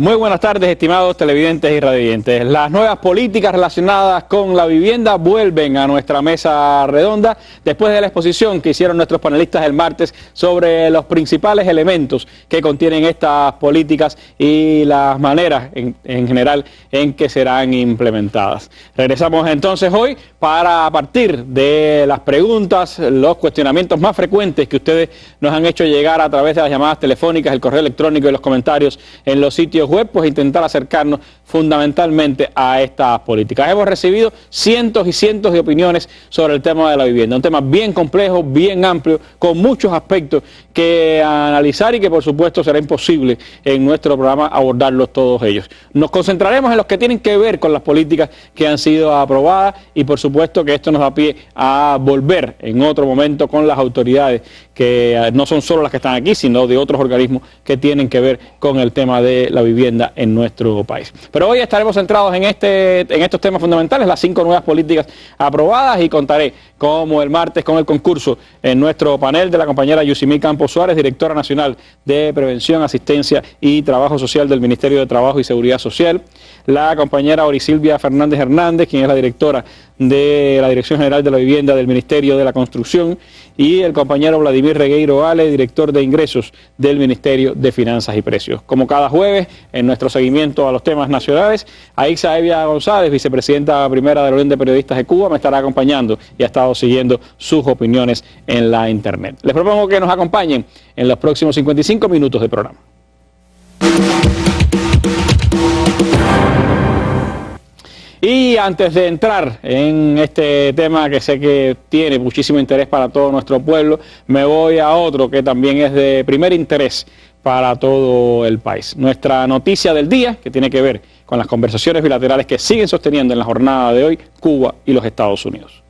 Muy buenas tardes, estimados televidentes y radiovidentes. Las nuevas políticas relacionadas con la vivienda vuelven a nuestra mesa redonda después de la exposición que hicieron nuestros panelistas el martes sobre los principales elementos que contienen estas políticas y las maneras en general en que serán implementadas. Regresamos entonces hoy para, a partir de las preguntas, los cuestionamientos más frecuentes que ustedes nos han hecho llegar a través de las llamadas telefónicas, el correo electrónico y los comentarios en los sitios web, pues intentar acercarnos fundamentalmente a estas políticas. Hemos recibido cientos y cientos de opiniones sobre el tema de la vivienda, un tema bien complejo, bien amplio, con muchos aspectos que analizar y que por supuesto será imposible en nuestro programa abordarlos todos ellos. Nos concentraremos en los que tienen que ver con las políticas que han sido aprobadas y por supuesto que esto nos da pie a volver en otro momento con las autoridades que no son solo las que están aquí, sino de otros organismos que tienen que ver con el tema de la vivienda en nuestro país. Pero hoy estaremos centrados en estos temas fundamentales, las 5 nuevas políticas aprobadas, y contaré, como el martes, con el concurso en nuestro panel de la compañera Yusimí Campos Suárez, directora nacional de Prevención, Asistencia y Trabajo Social del Ministerio de Trabajo y Seguridad Social, la compañera Orisilvia Fernández Hernández, quien es la directora de la Dirección General de la Vivienda del Ministerio de la Construcción, y el compañero Vladimir Regueiro Ale, director de Ingresos del Ministerio de Finanzas y Precios. Como cada jueves, en nuestro seguimiento a los temas nacionales, Aixa Evia González, vicepresidenta primera de la Unión de Periodistas de Cuba, me estará acompañando y ha estado siguiendo sus opiniones en la internet. Les propongo que nos acompañen en los próximos 55 minutos de programa. Y antes de entrar en este tema que sé que tiene muchísimo interés para todo nuestro pueblo, me voy a otro que también es de primer interés para todo el país. Nuestra noticia del día, que tiene que ver con las conversaciones bilaterales que siguen sosteniendo en la jornada de hoy Cuba y los Estados Unidos.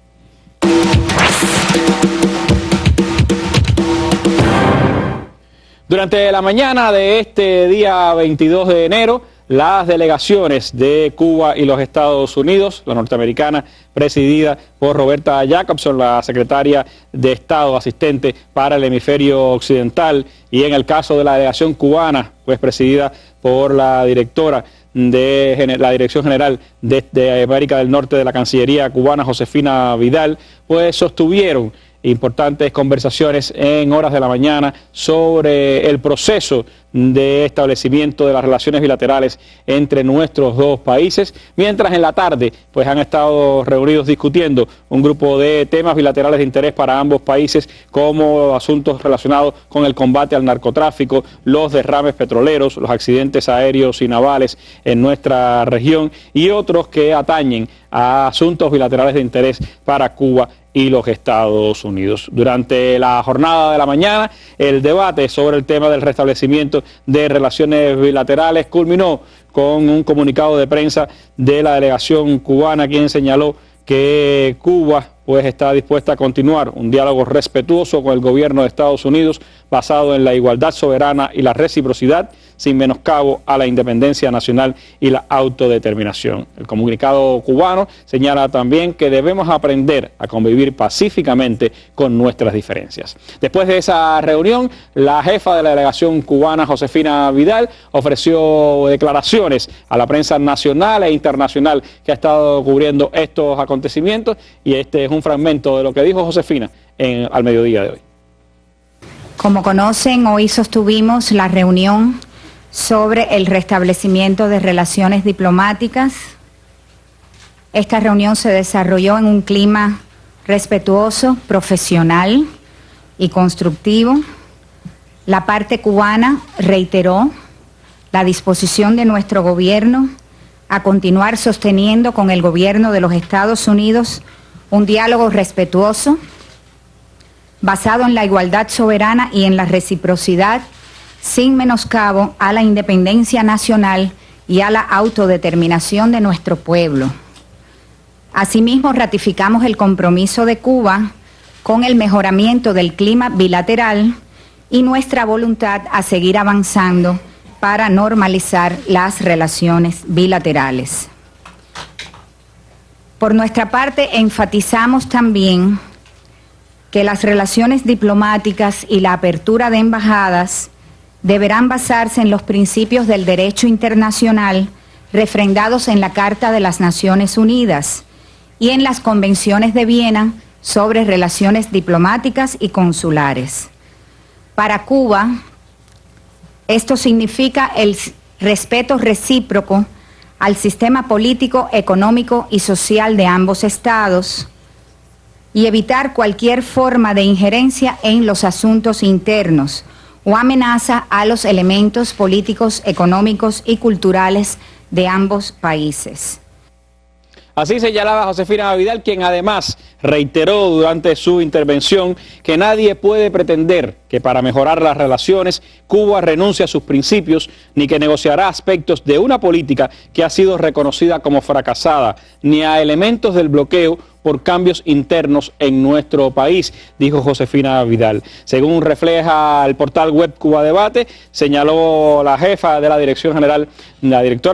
Durante la mañana de este día 22 de enero, las delegaciones de Cuba y los Estados Unidos, la norteamericana presidida por Roberta Jacobson, la secretaria de Estado asistente para el hemisferio occidental, y en el caso de la delegación cubana, pues presidida por la directora de la Dirección General de América del Norte de la Cancillería cubana, Josefina Vidal, pues sostuvieron importantes conversaciones en horas de la mañana sobre el proceso de establecimiento de las relaciones bilaterales entre nuestros dos países, mientras en la tarde pues han estado reunidos discutiendo un grupo de temas bilaterales de interés para ambos países, como asuntos relacionados con el combate al narcotráfico, los derrames petroleros, los accidentes aéreos y navales en nuestra región y otros que atañen a asuntos bilaterales de interés para Cuba y los Estados Unidos. Durante la jornada de la mañana, el debate sobre el tema del restablecimiento de relaciones bilaterales culminó con un comunicado de prensa de la delegación cubana, quien señaló que Cuba pues está dispuesta a continuar un diálogo respetuoso con el gobierno de Estados Unidos basado en la igualdad soberana y la reciprocidad, sin menoscabo a la independencia nacional y la autodeterminación. El comunicado cubano señala también que debemos aprender a convivir pacíficamente con nuestras diferencias. Después de esa reunión, la jefa de la delegación cubana, Josefina Vidal, ofreció declaraciones a la prensa nacional e internacional que ha estado cubriendo estos acontecimientos, y este es un fragmento de lo que dijo Josefina al mediodía de hoy. Como conocen, hoy sostuvimos la reunión sobre el restablecimiento de relaciones diplomáticas. Esta reunión se desarrolló en un clima respetuoso, profesional y constructivo. La parte cubana reiteró la disposición de nuestro gobierno a continuar sosteniendo con el gobierno de los Estados Unidos un diálogo respetuoso, basado en la igualdad soberana y en la reciprocidad, sin menoscabo a la independencia nacional y a la autodeterminación de nuestro pueblo. Asimismo, ratificamos el compromiso de Cuba con el mejoramiento del clima bilateral y nuestra voluntad a seguir avanzando para normalizar las relaciones bilaterales. Por nuestra parte, enfatizamos también que las relaciones diplomáticas y la apertura de embajadas deberán basarse en los principios del derecho internacional refrendados en la Carta de las Naciones Unidas y en las convenciones de Viena sobre relaciones diplomáticas y consulares. Para Cuba, esto significa el respeto recíproco al sistema político, económico y social de ambos estados y evitar cualquier forma de injerencia en los asuntos internos o amenaza a los elementos políticos, económicos y culturales de ambos países. Así señalaba Josefina Vidal, quien además reiteró durante su intervención que nadie puede pretender que para mejorar las relaciones Cuba renuncie a sus principios, ni que negociará aspectos de una política que ha sido reconocida como fracasada, ni a elementos del bloqueo por cambios internos en nuestro país, dijo Josefina Vidal. Según refleja el portal web Cuba Debate, señaló la jefa de la directora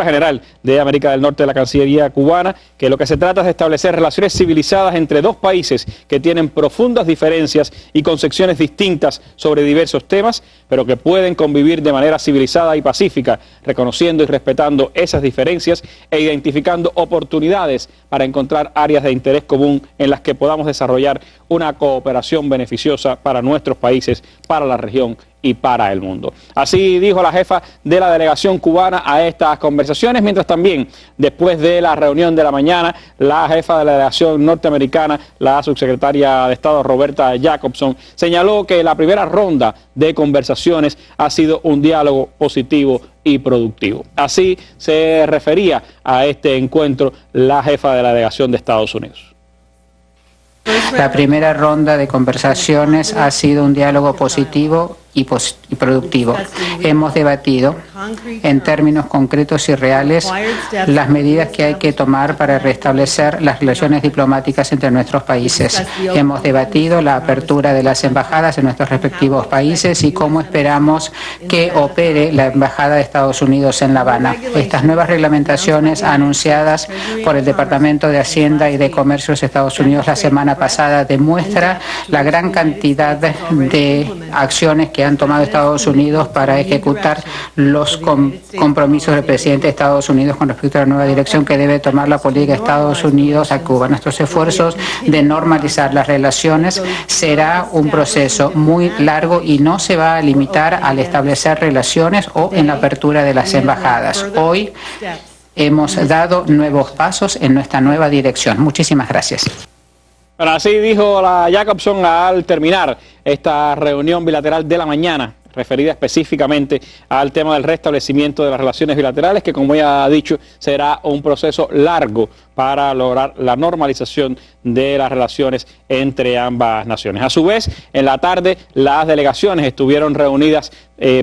general de América del Norte de la Cancillería cubana, que lo que se trata es de establecer relaciones civilizadas entre dos países que tienen profundas diferencias y concepciones distintas sobre diversos temas, pero que pueden convivir de manera civilizada y pacífica, reconociendo y respetando esas diferencias e identificando oportunidades para encontrar áreas de interés común en las que podamos desarrollar una cooperación beneficiosa para nuestros países, para la región y para el mundo. Así dijo la jefa de la delegación cubana a estas conversaciones, mientras también después de la reunión de la mañana, la jefa de la delegación norteamericana, la subsecretaria de Estado Roberta Jacobson, señaló que la primera ronda de conversaciones ha sido un diálogo positivo y productivo. Así se refería a este encuentro la jefa de la delegación de Estados Unidos. La primera ronda de conversaciones ha sido un diálogo positivo y productivo. Hemos debatido en términos concretos y reales las medidas que hay que tomar para restablecer las relaciones diplomáticas entre nuestros países. Hemos debatido la apertura de las embajadas en nuestros respectivos países y cómo esperamos que opere la Embajada de Estados Unidos en La Habana. Estas nuevas reglamentaciones anunciadas por el Departamento de Hacienda y de Comercio de los Estados Unidos la semana pasada demuestra la gran cantidad de acciones que han tomado Estados Unidos para ejecutar los compromisos del presidente de Estados Unidos con respecto a la nueva dirección que debe tomar la política de Estados Unidos a Cuba. Nuestros esfuerzos de normalizar las relaciones será un proceso muy largo y no se va a limitar al establecer relaciones o en la apertura de las embajadas. Hoy hemos dado nuevos pasos en nuestra nueva dirección. Muchísimas gracias. Bueno, así dijo la Jacobson al terminar esta reunión bilateral de la mañana, referida específicamente al tema del restablecimiento de las relaciones bilaterales, que como ya ha dicho, será un proceso largo para lograr la normalización de las relaciones entre ambas naciones. A su vez, en la tarde, las delegaciones estuvieron reunidas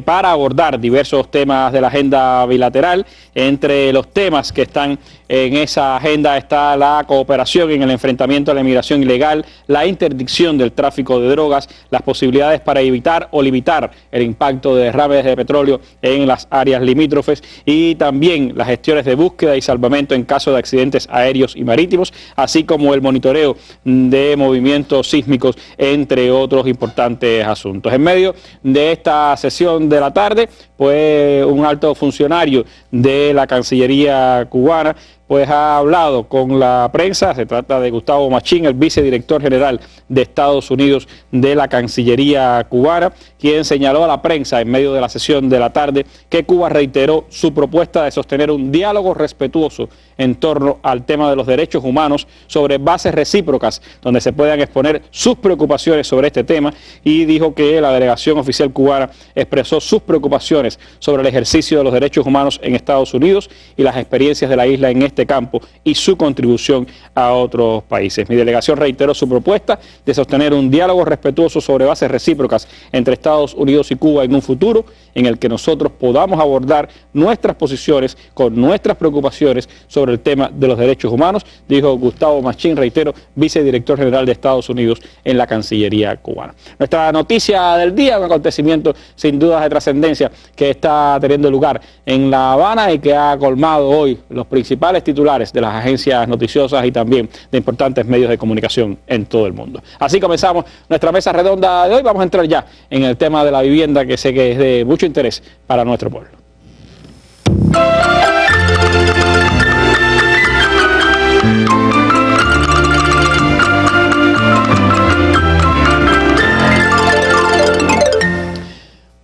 para abordar diversos temas de la agenda bilateral. Entre los temas que están en esa agenda está la cooperación en el enfrentamiento a la inmigración ilegal, la interdicción del tráfico de drogas, las posibilidades para evitar o limitar el impacto de derrames de petróleo en las áreas limítrofes y también las gestiones de búsqueda y salvamento en caso de accidentes aéreos y marítimos, así como el monitoreo de movimientos sísmicos, entre otros importantes asuntos. En medio de esta sesión de la tarde, pues un alto funcionario de la Cancillería cubana pues ha hablado con la prensa. Se trata de Gustavo Machín, el vicedirector general de Estados Unidos de la Cancillería cubana, quien señaló a la prensa en medio de la sesión de la tarde que Cuba reiteró su propuesta de sostener un diálogo respetuoso en torno al tema de los derechos humanos sobre bases recíprocas, donde se puedan exponer sus preocupaciones sobre este tema, y dijo que la delegación oficial cubana expresó sus preocupaciones sobre el ejercicio de los derechos humanos en Estados Unidos y las experiencias de la isla en este campo y su contribución a otros países. Mi delegación reiteró su propuesta de sostener un diálogo respetuoso sobre bases recíprocas entre Estados Unidos y Cuba en un futuro en el que nosotros podamos abordar nuestras posiciones con nuestras preocupaciones sobre el tema de los derechos humanos, dijo Gustavo Machín, reitero, vicedirector general de Estados Unidos en la Cancillería cubana. Nuestra noticia del día, un acontecimiento sin dudas de trascendencia que está teniendo lugar en La Habana y que ha colmado hoy los principales titulares de las agencias noticiosas y también de importantes medios de comunicación en todo el mundo. Así comenzamos nuestra mesa redonda de hoy. Vamos a entrar ya en el tema de la vivienda, que sé que es de mucho mucho interés para nuestro pueblo.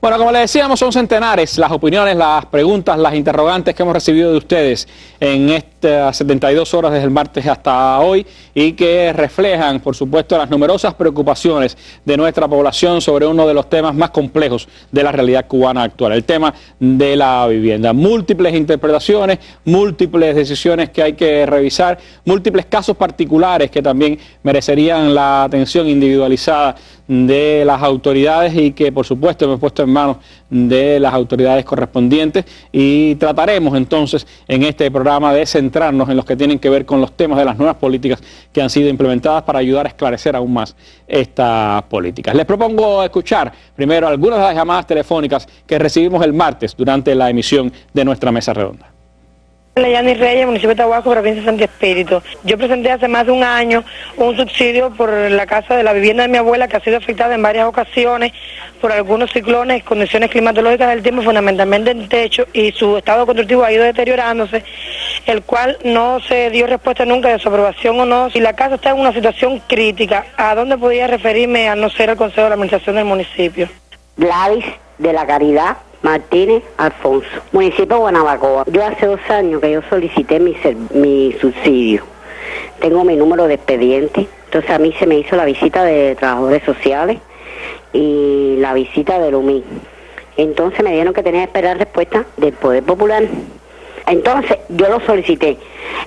Bueno, como les decíamos, son centenares las opiniones, las preguntas, las interrogantes que hemos recibido de ustedes en estas 72 horas desde el martes hasta hoy y que reflejan, por supuesto, las numerosas preocupaciones de nuestra población sobre uno de los temas más complejos de la realidad cubana actual, el tema de la vivienda. Múltiples interpretaciones, múltiples decisiones que hay que revisar, múltiples casos particulares que también merecerían la atención individualizada de las autoridades y que por supuesto hemos puesto en manos de las autoridades correspondientes y trataremos entonces en este programa de centrarnos en los que tienen que ver con los temas de las nuevas políticas que han sido implementadas para ayudar a esclarecer aún más estas políticas. Les propongo escuchar primero algunas de las llamadas telefónicas que recibimos el martes durante la emisión de nuestra mesa redonda. Yanni Reyes, municipio de Tahuasco, provincia de Santi Espíritu. Yo presenté hace más de un año un subsidio por la casa de la vivienda de mi abuela, que ha sido afectada en varias ocasiones por algunos ciclones, condiciones climatológicas del tiempo, fundamentalmente el techo, y su estado constructivo ha ido deteriorándose, el cual no se dio respuesta nunca de su aprobación o no. Si la casa está en una situación crítica, ¿a dónde podría referirme a no ser el Consejo de la Administración del municipio? Gladys de la Caridad Martínez Alfonso, municipio de Guanabacoa. Yo hace 2 años que yo solicité mi subsidio. Tengo mi número de expediente. Entonces a mí se me hizo la visita de trabajadores sociales y la visita del UMI. Entonces me dijeron que tenía que esperar respuesta del Poder Popular. Entonces yo lo solicité.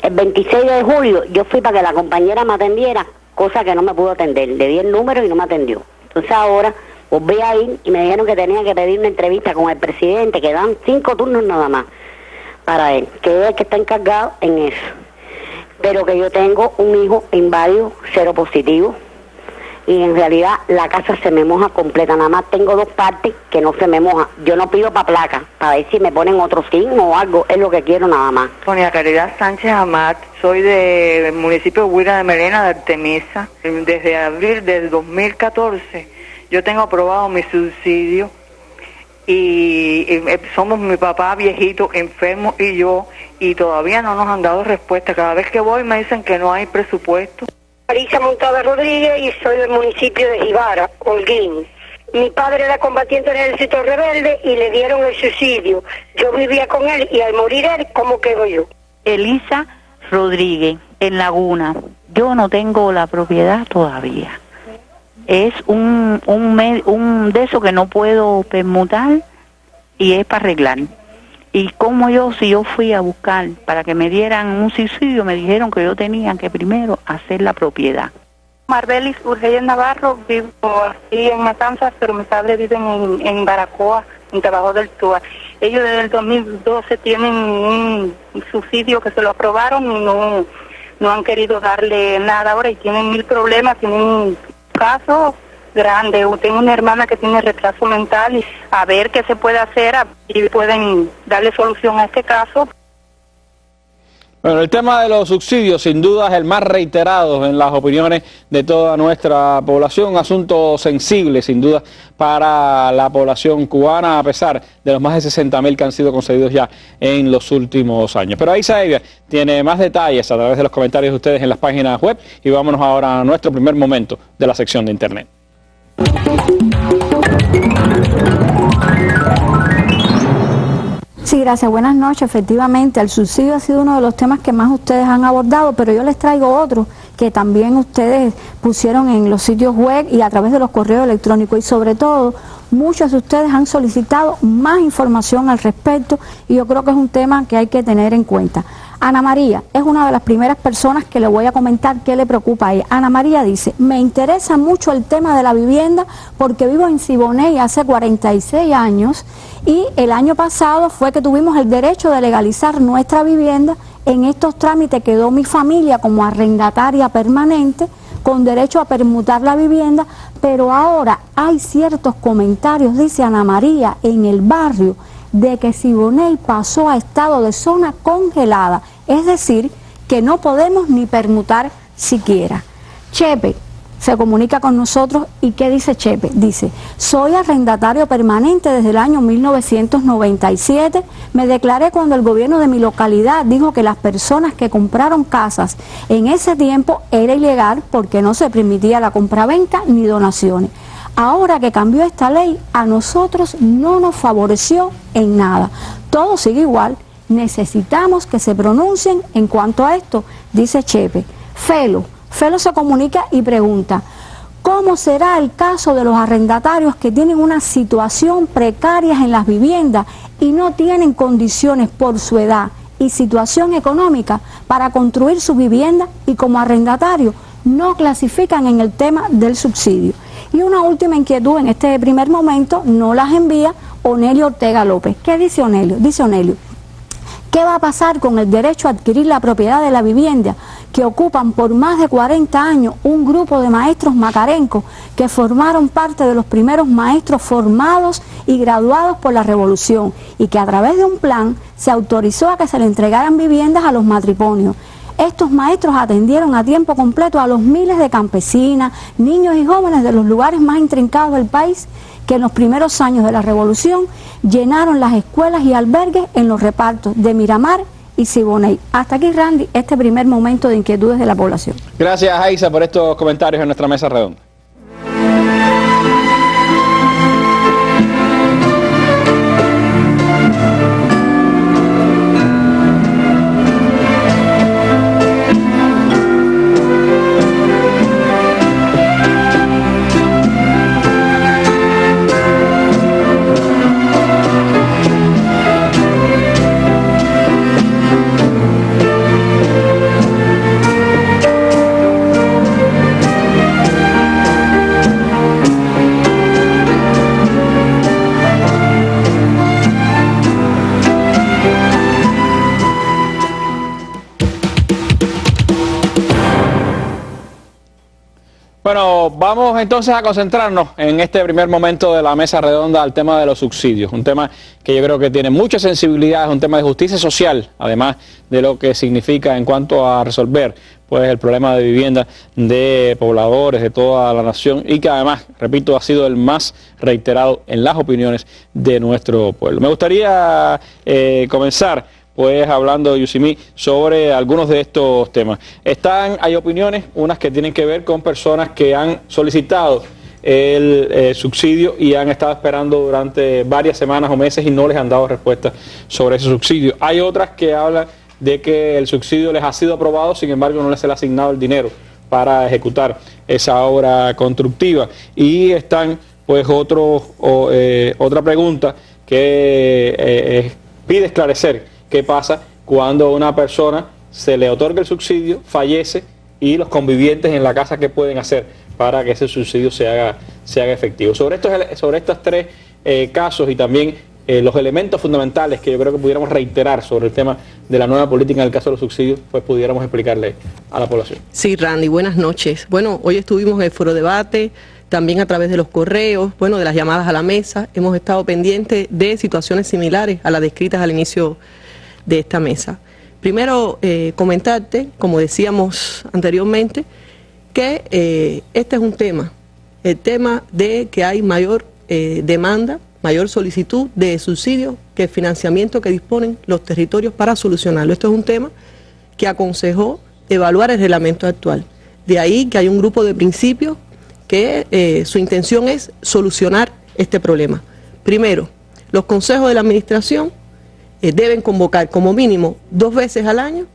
El 26 de julio yo fui para que la compañera me atendiera, cosa que no me pudo atender. Le di el número y no me atendió. Entonces ahora volví a ir y me dijeron que tenía que pedir una entrevista con el presidente, que dan 5 turnos nada más para él, que es el que está encargado en eso. Pero que yo tengo un hijo inválido, cero positivo, y en realidad la casa se me moja completa, nada más tengo 2 partes que no se me moja. Yo no pido para placa, para ver si me ponen otro signo o algo, es lo que quiero nada más. Doña Caridad Sánchez Amat, soy del municipio de Huira de Melena, de Artemisa. Desde abril del 2014 yo tengo aprobado mi subsidio y somos mi papá viejito, enfermo y yo, y todavía no nos han dado respuesta. Cada vez que voy me dicen que no hay presupuesto. Marisa Montada Rodríguez y soy del municipio de Jibara, Holguín. Mi padre era combatiente en el ejército rebelde y le dieron el subsidio. Yo vivía con él y al morir él, ¿cómo quedo yo? Elisa Rodríguez, en Laguna. Yo no tengo la propiedad todavía. Es un de eso que no puedo permutar y es para arreglar. Y como si yo fui a buscar para que me dieran un subsidio, me dijeron que yo tenía que primero hacer la propiedad. Marbelis Urgeyes Navarro, vivo aquí en Matanzas, pero mis padres viven en Baracoa, en Trabajo del Túa. Ellos desde el 2012 tienen un subsidio que se lo aprobaron y no han querido darle nada ahora y tienen 1000 problemas, tienen un caso grande. Tengo una hermana que tiene retraso mental y a ver qué se puede hacer y pueden darle solución a este caso. Bueno, el tema de los subsidios sin duda es el más reiterado en las opiniones de toda nuestra población, un asunto sensible sin duda para la población cubana a pesar de los más de 60.000 que han sido concedidos ya en los últimos años. Pero Aiza Evia tiene más detalles a través de los comentarios de ustedes en las páginas web y vámonos ahora a nuestro primer momento de la sección de Internet. Sí, gracias. Buenas noches. Efectivamente, el subsidio ha sido uno de los temas que más ustedes han abordado, pero yo les traigo otro que también ustedes pusieron en los sitios web y a través de los correos electrónicos y sobre todo muchos de ustedes han solicitado más información al respecto y yo creo que es un tema que hay que tener en cuenta. Ana María es una de las primeras personas que le voy a comentar qué le preocupa a ella. Ana María dice, me interesa mucho el tema de la vivienda porque vivo en Siboney hace 46 años y el año pasado fue que tuvimos el derecho de legalizar nuestra vivienda. En estos trámites quedó mi familia como arrendataria permanente con derecho a permutar la vivienda, pero ahora hay ciertos comentarios, dice Ana María, en el barrio de que Siboney pasó a estado de zona congelada, es decir, que no podemos ni permutar siquiera. Chepe, se comunica con nosotros y ¿qué dice Chepe? Dice, soy arrendatario permanente desde el año 1997, me declaré cuando el gobierno de mi localidad dijo que las personas que compraron casas en ese tiempo era ilegal porque no se permitía la compraventa ni donaciones. Ahora que cambió esta ley, a nosotros no nos favoreció en nada. Todo sigue igual. Necesitamos que se pronuncien en cuanto a esto, dice Chepe. Felo se comunica y pregunta, ¿cómo será el caso de los arrendatarios que tienen una situación precaria en las viviendas y no tienen condiciones por su edad y situación económica para construir su vivienda y como arrendatarios no clasifican en el tema del subsidio? Y una última inquietud en este primer momento nos las envía Onelio Ortega López. ¿Qué dice Onelio? Dice Onelio, ¿qué va a pasar con el derecho a adquirir la propiedad de la vivienda que ocupan por más de 40 años un grupo de maestros macarencos que formaron parte de los primeros maestros formados y graduados por la Revolución y que a través de un plan se autorizó a que se le entregaran viviendas a los matrimonios? Estos maestros atendieron a tiempo completo a los miles de campesinas, niños y jóvenes de los lugares más intrincados del país que en los primeros años de la Revolución llenaron las escuelas y albergues en los repartos de Miramar y Siboney. Hasta aquí, Randy, este primer momento de inquietudes de la población. Gracias, Aiza, por estos comentarios en nuestra mesa redonda. Bueno, vamos entonces a concentrarnos en este primer momento de la mesa redonda al tema de los subsidios, un tema que yo creo que tiene mucha sensibilidad, es un tema de justicia social, además de lo que significa en cuanto a resolver pues el problema de vivienda de pobladores de toda la nación y que además, repito, ha sido el más reiterado en las opiniones de nuestro pueblo. Me gustaría comenzar pues hablando, Yusimí, sobre algunos de estos temas. Hay opiniones, unas que tienen que ver con personas que han solicitado el subsidio y han estado esperando durante varias semanas o meses y no les han dado respuesta sobre ese subsidio. Hay otras que hablan de que el subsidio les ha sido aprobado, sin embargo no les ha asignado el dinero para ejecutar esa obra constructiva. Y están pues otra pregunta que pide esclarecer. ¿Qué pasa cuando a una persona se le otorga el subsidio, fallece y los convivientes en la casa qué pueden hacer para que ese subsidio se haga efectivo? Sobre estos tres casos y también los elementos fundamentales que yo creo que pudiéramos reiterar sobre el tema de la nueva política en el caso de los subsidios, pues pudiéramos explicarle a la población. Sí, Randy, buenas noches. Bueno, hoy estuvimos en el foro debate, también a través de los correos, bueno, de las llamadas a la mesa, hemos estado pendientes de situaciones similares a las descritas al inicio de esta mesa. Primero, comentarte, como decíamos anteriormente, que este es un tema, el tema de que hay mayor demanda, mayor solicitud de subsidios que el financiamiento que disponen los territorios para solucionarlo. Esto es un tema que aconsejó evaluar el reglamento actual. De ahí que hay un grupo de principios que su intención es solucionar este problema. Primero, los consejos de la administración deben convocar como mínimo 2 veces al año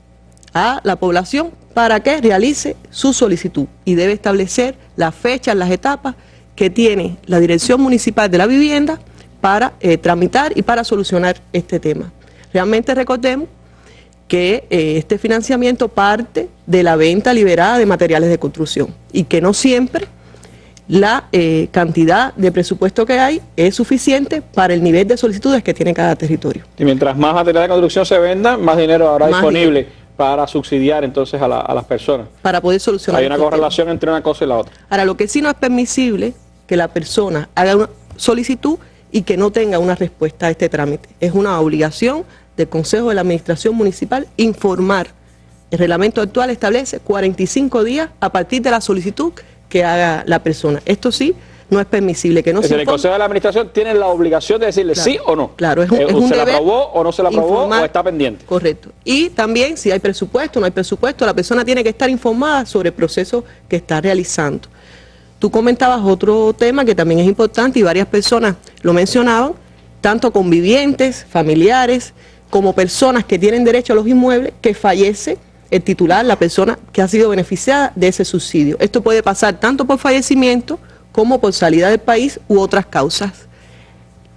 a la población para que realice su solicitud y debe establecer las fechas, las etapas que tiene la Dirección Municipal de la Vivienda para tramitar y para solucionar este tema. Realmente recordemos que este financiamiento parte de la venta liberada de materiales de construcción y que no siempre la cantidad de presupuesto que hay es suficiente para el nivel de solicitudes que tiene cada territorio. Y mientras más material de construcción se venda, más dinero habrá disponible para subsidiar entonces a las personas. Para poder solucionar. Hay una correlación entre una cosa y la otra. Ahora, lo que sí no es permisible que la persona haga una solicitud y que no tenga una respuesta a este trámite. Es una obligación del Consejo de la Administración Municipal informar. El reglamento actual establece 45 días a partir de la solicitud que haga la persona. Esto sí, no es permisible que no se el Consejo de la Administración tiene la obligación de decirle sí o no. Claro, es un ¿se la deber aprobó o no se la aprobó informar, o está pendiente? Correcto. Y también si hay presupuesto o no hay presupuesto, la persona tiene que estar informada sobre el proceso que está realizando. Tú comentabas otro tema que también es importante y varias personas lo mencionaban, tanto convivientes, familiares, como personas que tienen derecho a los inmuebles, que fallece el titular, la persona que ha sido beneficiada de ese subsidio. Esto puede pasar tanto por fallecimiento como por salida del país u otras causas.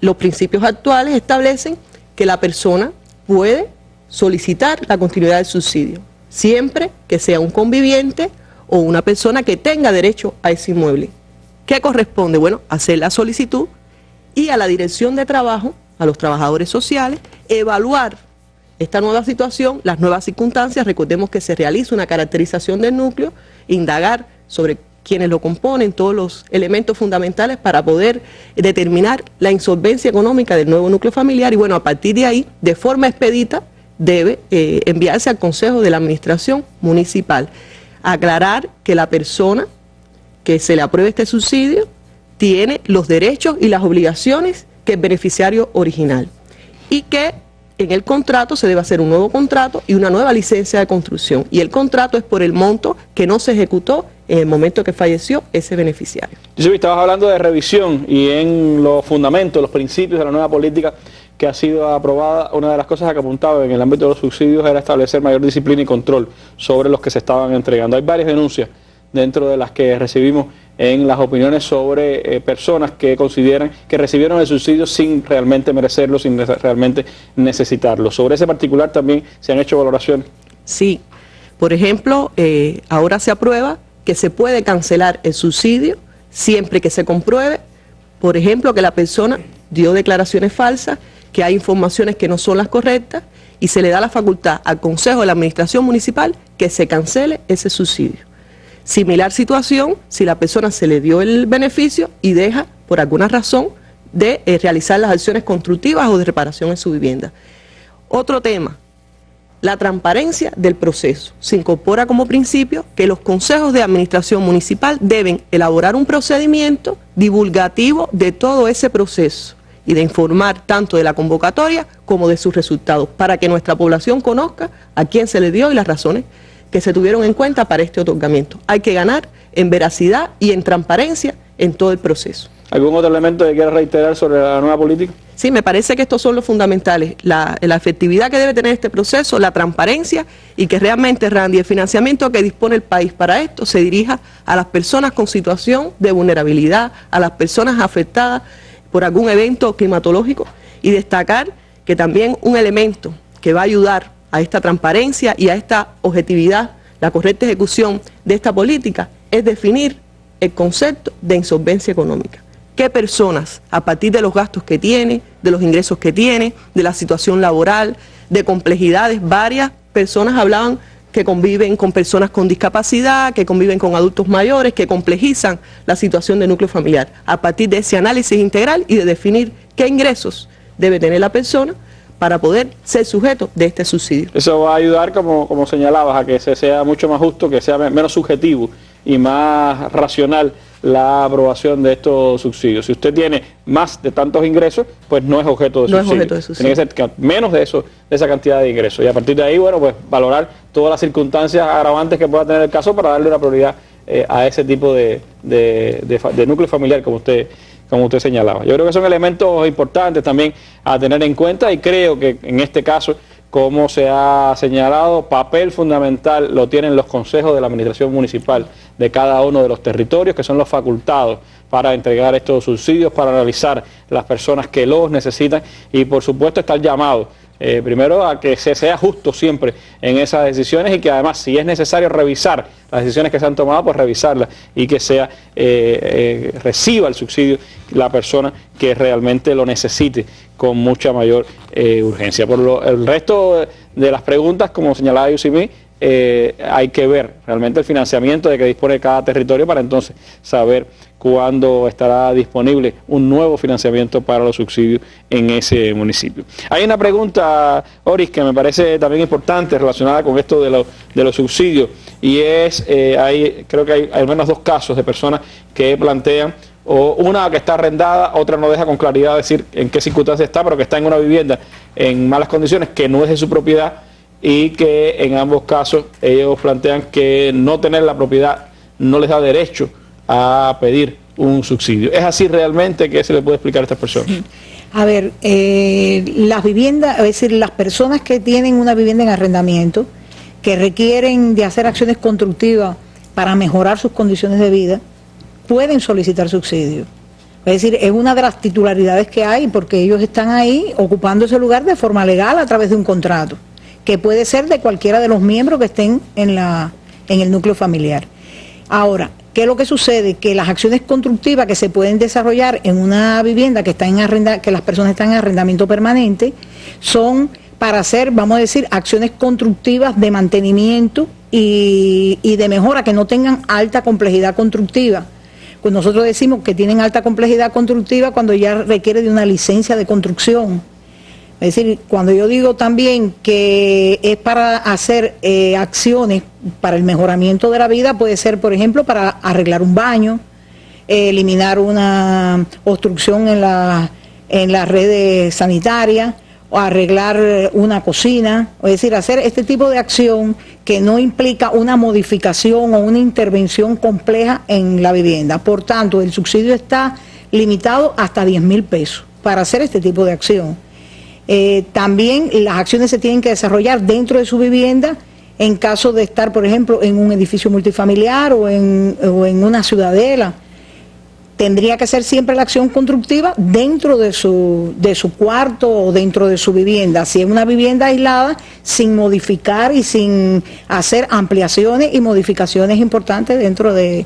Los principios actuales establecen que la persona puede solicitar la continuidad del subsidio, siempre que sea un conviviente o una persona que tenga derecho a ese inmueble. ¿Qué corresponde? Bueno, hacer la solicitud y a la Dirección de Trabajo, a los trabajadores sociales, evaluar esta nueva situación, las nuevas circunstancias. Recordemos que se realiza una caracterización del núcleo, indagar sobre quienes lo componen, todos los elementos fundamentales para poder determinar la insolvencia económica del nuevo núcleo familiar y bueno, a partir de ahí, de forma expedita, debe enviarse al Consejo de la Administración Municipal. Aclarar que la persona que se le apruebe este subsidio tiene los derechos y las obligaciones que el beneficiario original y que en el contrato se debe hacer un nuevo contrato y una nueva licencia de construcción y el contrato es por el monto que no se ejecutó en el momento que falleció ese beneficiario. Yo estabas hablando de revisión y en los fundamentos, los principios de la nueva política que ha sido aprobada, una de las cosas que apuntaba en el ámbito de los subsidios era establecer mayor disciplina y control sobre los que se estaban entregando. Hay varias denuncias dentro de las que recibimos en las opiniones sobre personas que consideran que recibieron el subsidio sin realmente merecerlo, sin realmente necesitarlo. Sobre ese particular también se han hecho valoraciones. Sí, por ejemplo, ahora se aprueba que se puede cancelar el subsidio siempre que se compruebe, por ejemplo, que la persona dio declaraciones falsas, que hay informaciones que no son las correctas y se le da la facultad al Consejo de la Administración Municipal que se cancele ese subsidio. Similar situación si la persona se le dio el beneficio y deja por alguna razón de realizar las acciones constructivas o de reparación en su vivienda. Otro tema, la transparencia del proceso. Se incorpora como principio que los consejos de administración municipal deben elaborar un procedimiento divulgativo de todo ese proceso y de informar tanto de la convocatoria como de sus resultados para que nuestra población conozca a quién se le dio y las razones que se tuvieron en cuenta para este otorgamiento. Hay que ganar en veracidad y en transparencia en todo el proceso. ¿Algún otro elemento que quieras reiterar sobre la nueva política? Sí, me parece que estos son los fundamentales, la efectividad que debe tener este proceso, la transparencia y que realmente, Randy, el financiamiento que dispone el país para esto se dirija a las personas con situación de vulnerabilidad, a las personas afectadas por algún evento climatológico y destacar que también un elemento que va a ayudar a esta transparencia y a esta objetividad, la correcta ejecución de esta política, es definir el concepto de insolvencia económica. ¿Qué personas, a partir de los gastos que tiene, de los ingresos que tiene, de la situación laboral, de complejidades, varias personas hablaban que conviven con personas con discapacidad, que conviven con adultos mayores, que complejizan la situación del núcleo familiar, a partir de ese análisis integral y de definir qué ingresos debe tener la persona para poder ser sujeto de este subsidio. Eso va a ayudar, como señalabas, a que sea mucho más justo, que sea menos subjetivo y más racional la aprobación de estos subsidios. Si usted tiene más de tantos ingresos, pues no es objeto de subsidio. No es objeto de subsidio. Tiene que ser menos de esa cantidad de ingresos. Y a partir de ahí, bueno, pues valorar todas las circunstancias agravantes que pueda tener el caso para darle una prioridad a ese tipo de núcleo familiar, como usted señalaba. Yo creo que son elementos importantes también a tener en cuenta y creo que en este caso, como se ha señalado, papel fundamental lo tienen los consejos de la administración municipal de cada uno de los territorios, que son los facultados para entregar estos subsidios, para analizar las personas que los necesitan y por supuesto estar llamados primero a que se sea justo siempre en esas decisiones y que además si es necesario revisar las decisiones que se han tomado, pues revisarlas y que reciba el subsidio la persona que realmente lo necesite con mucha mayor urgencia. Por el resto de las preguntas, como señalaba Yusimí, hay que ver realmente el financiamiento de que dispone cada territorio para entonces saber cuándo estará disponible un nuevo financiamiento para los subsidios en ese municipio. Hay una pregunta, Oris, que me parece también importante relacionada con esto de los subsidios. y creo que hay al menos 2 casos de personas que plantean, o una que está arrendada, otra no deja con claridad decir en qué circunstancias está, pero que está en una vivienda en malas condiciones, que no es de su propiedad, y que en ambos casos ellos plantean que no tener la propiedad no les da derecho a pedir un subsidio. ¿Es así realmente? ¿Qué se le puede explicar a estas personas? Sí. A ver, las viviendas, es decir, las personas que tienen una vivienda en arrendamiento, que requieren de hacer acciones constructivas para mejorar sus condiciones de vida, pueden solicitar subsidio. Es decir, es una de las titularidades que hay, porque ellos están ahí ocupando ese lugar de forma legal a través de un contrato, que puede ser de cualquiera de los miembros que estén en el núcleo familiar. Ahora, ¿qué es lo que sucede? Que las acciones constructivas que se pueden desarrollar en una vivienda que que las personas están en arrendamiento permanente, son para hacer, vamos a decir, acciones constructivas de mantenimiento y de mejora, que no tengan alta complejidad constructiva. Pues nosotros decimos que tienen alta complejidad constructiva cuando ya requiere de una licencia de construcción. Es decir, cuando yo digo también que es para hacer acciones para el mejoramiento de la vida, puede ser, por ejemplo, para arreglar un baño, eliminar una obstrucción en las redes sanitarias, o arreglar una cocina, es decir, hacer este tipo de acción que no implica una modificación o una intervención compleja en la vivienda. Por tanto, el subsidio está limitado hasta 10.000 pesos para hacer este tipo de acción. También las acciones se tienen que desarrollar dentro de su vivienda en caso de estar, por ejemplo, en un edificio multifamiliar o en una ciudadela. Tendría que ser siempre la acción constructiva dentro de su cuarto o dentro de su vivienda. Si es una vivienda aislada, sin modificar y sin hacer ampliaciones y modificaciones importantes dentro de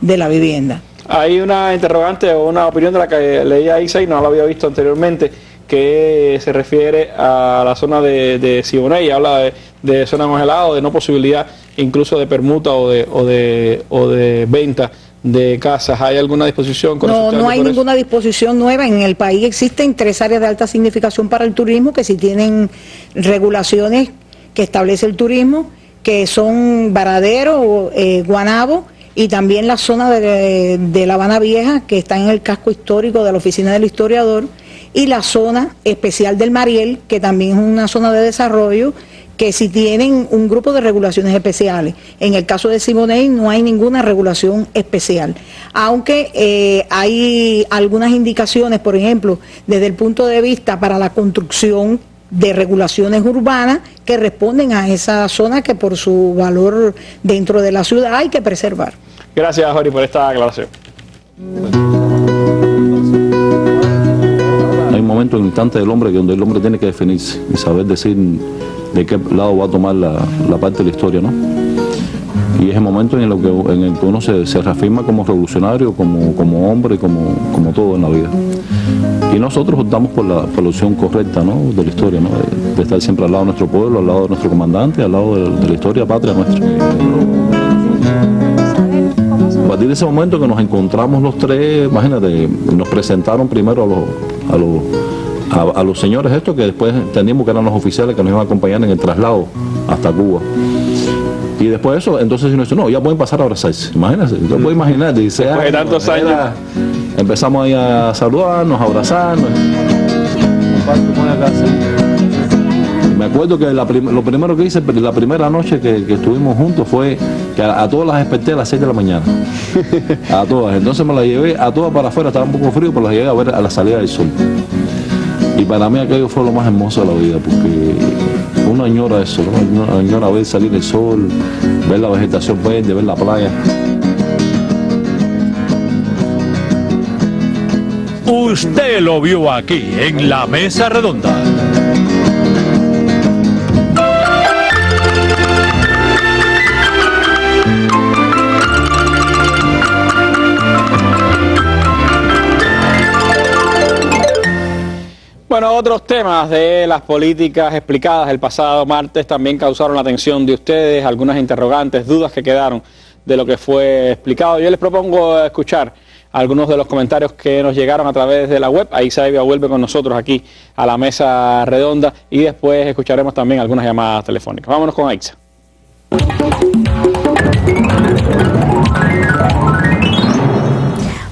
la vivienda. Hay una interrogante o una opinión de la que leía Isa y no la había visto anteriormente, que se refiere a la zona de Siboney, y habla de zona congelada, de no posibilidad incluso de permuta o de venta de casas. ¿Hay alguna disposición? No hay ninguna disposición nueva. En el país existen 3 áreas de alta significación para el turismo que sí tienen regulaciones que establece el turismo, que son Varadero, Guanabo, y también la zona de La Habana Vieja, que está en el casco histórico de la Oficina del Historiador, y la zona especial del Mariel, que también es una zona de desarrollo, que si tienen un grupo de regulaciones especiales. En el caso de Siboney no hay ninguna regulación especial, aunque hay algunas indicaciones, por ejemplo, desde el punto de vista para la construcción de regulaciones urbanas que responden a esa zona que por su valor dentro de la ciudad hay que preservar. Gracias, Jori, por esta aclaración. Hay un momento, un instante del hombre donde el hombre tiene que definirse y saber decir de qué lado va a tomar la parte de la historia, ¿no? Y es el momento en el que uno se reafirma como revolucionario, como hombre, como todo en la vida. Y nosotros optamos por la opción correcta, ¿no?, de la historia, ¿no?, de estar siempre al lado de nuestro pueblo, al lado de nuestro comandante, al lado de la historia patria nuestra. A partir de ese momento que nos encontramos los 3, imagínate, nos presentaron primero a los señores estos, que después entendimos que eran los oficiales que nos iban a acompañar en el traslado hasta Cuba. Y después de eso, entonces nos dice, no, ya pueden pasar a abrazarse. Imagínense, yo puedo imaginar, dice, después de tantos años. Empezamos ahí a saludarnos, a abrazarnos. Me acuerdo que lo primero que hice, la primera noche que estuvimos juntos, fue que a todas las desperté a las 6 de la mañana. A todas. Entonces me las llevé a todas para afuera, estaba un poco frío, pero las llevé a ver a la salida del sol. Y para mí aquello fue lo más hermoso de la vida, porque uno añora eso, ¿no? Uno añora ver salir el sol, ver la vegetación verde, ver la playa. Usted lo vio aquí en La Mesa Redonda. Bueno, otros temas de las políticas explicadas el pasado martes también causaron la atención de ustedes, algunas interrogantes, dudas que quedaron de lo que fue explicado. Yo les propongo escuchar algunos de los comentarios que nos llegaron a través de la web. Aiza Evia vuelve con nosotros aquí a La Mesa Redonda y después escucharemos también algunas llamadas telefónicas. Vámonos con Aiza.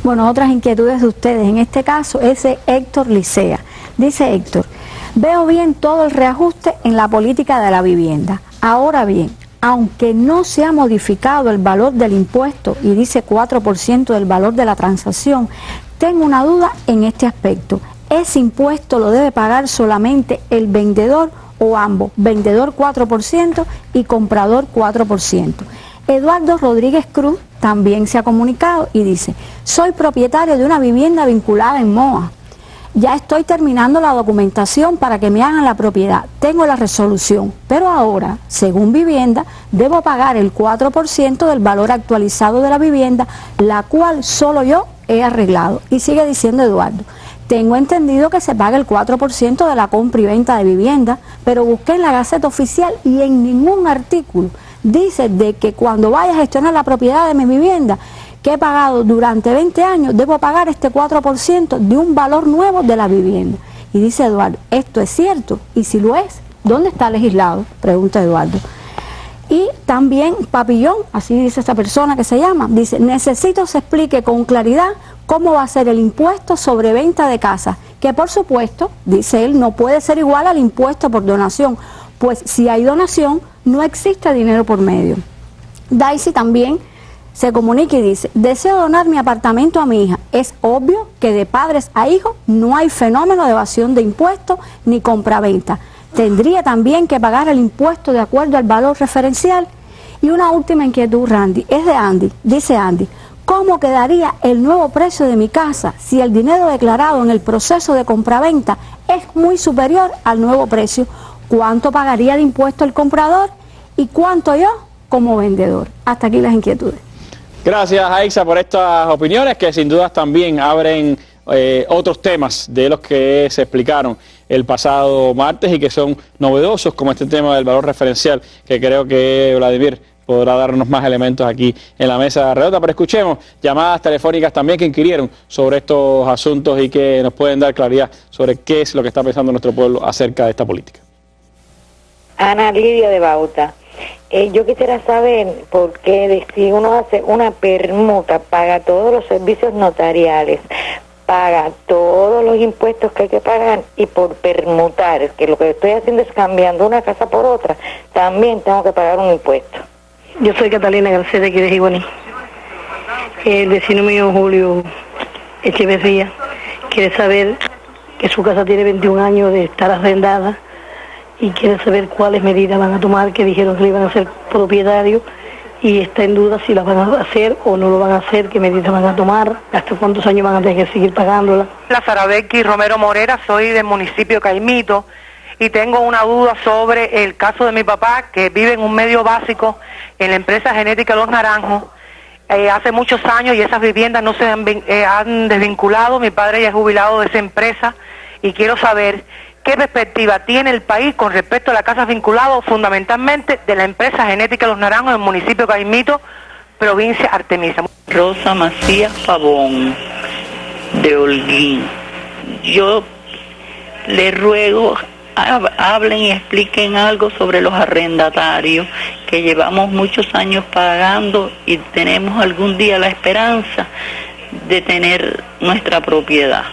bueno, otras inquietudes de ustedes. En este caso es de Héctor Licea. Dice Héctor, veo bien todo el reajuste en la política de la vivienda. Ahora bien, aunque no se ha modificado el valor del impuesto y dice 4% del valor de la transacción, tengo una duda en este aspecto. ¿Ese impuesto lo debe pagar solamente el vendedor o ambos? Vendedor 4% y comprador 4%. Eduardo Rodríguez Cruz también se ha comunicado y dice, soy propietario de una vivienda vinculada en MOA. Ya estoy terminando la documentación para que me hagan la propiedad. Tengo la resolución, pero ahora, según vivienda, debo pagar el 4% del valor actualizado de la vivienda, la cual solo yo he arreglado. Y sigue diciendo Eduardo, tengo entendido que se paga el 4% de la compra y venta de vivienda, pero busqué en la Gaceta Oficial y en ningún artículo dice de que cuando vaya a gestionar la propiedad de mi vivienda, que he pagado durante 20 años, debo pagar este 4% de un valor nuevo de la vivienda. Y dice Eduardo, ¿esto es cierto? Y si lo es, ¿dónde está legislado? Pregunta Eduardo. Y también Papillón, así dice esta persona que se llama, dice, necesito se explique con claridad cómo va a ser el impuesto sobre venta de casas, que por supuesto, dice él, no puede ser igual al impuesto por donación, pues si hay donación, no existe dinero por medio. Daisy también se comunica y dice, deseo donar mi apartamento a mi hija. Es obvio que de padres a hijos no hay fenómeno de evasión de impuestos ni compraventa. Tendría también que pagar el impuesto de acuerdo al valor referencial. Y una última inquietud, Randy, es de Andy. Dice Andy, ¿cómo quedaría el nuevo precio de mi casa si el dinero declarado en el proceso de compraventa es muy superior al nuevo precio? ¿Cuánto pagaría de impuesto el comprador y cuánto yo como vendedor? Hasta aquí las inquietudes. Gracias, Aixa, por estas opiniones que sin dudas también abren otros temas de los que se explicaron el pasado martes y que son novedosos, como este tema del valor referencial, que creo que Vladimir podrá darnos más elementos aquí en la mesa redonda. Pero escuchemos llamadas telefónicas también que inquirieron sobre estos asuntos y que nos pueden dar claridad sobre qué es lo que está pensando nuestro pueblo acerca de esta política. Ana Lidia de Bauta. Yo quisiera saber por qué si uno hace una permuta, paga todos los servicios notariales, paga todos los impuestos que hay que pagar y por permutar, que lo que estoy haciendo es cambiando una casa por otra, también tengo que pagar un impuesto. Yo soy Catalina Garcés de aquí de Jiguaní. El vecino mío, Julio Echeverría, quiere saber que su casa tiene 21 años de estar arrendada y quiere saber cuáles medidas van a tomar, que dijeron que le iban a hacer propietarios y está en duda si las van a hacer o no lo van a hacer, qué medidas van a tomar, hasta cuántos años van a tener que seguir pagándola. La Sarabequi Romero Morera, soy del municipio Caimito y tengo una duda sobre el caso de mi papá que vive en un medio básico en la empresa genética Los Naranjos hace muchos años y esas viviendas no se han desvinculado. Mi padre ya es jubilado de esa empresa y quiero saber ¿qué perspectiva tiene el país con respecto a las casas vinculadas fundamentalmente de la empresa genética Los Naranjos en el municipio Caimito, provincia Artemisa? Rosa Macías Pavón, de Holguín. Yo le ruego, hablen y expliquen algo sobre los arrendatarios, que llevamos muchos años pagando y tenemos algún día la esperanza de tener nuestra propiedad.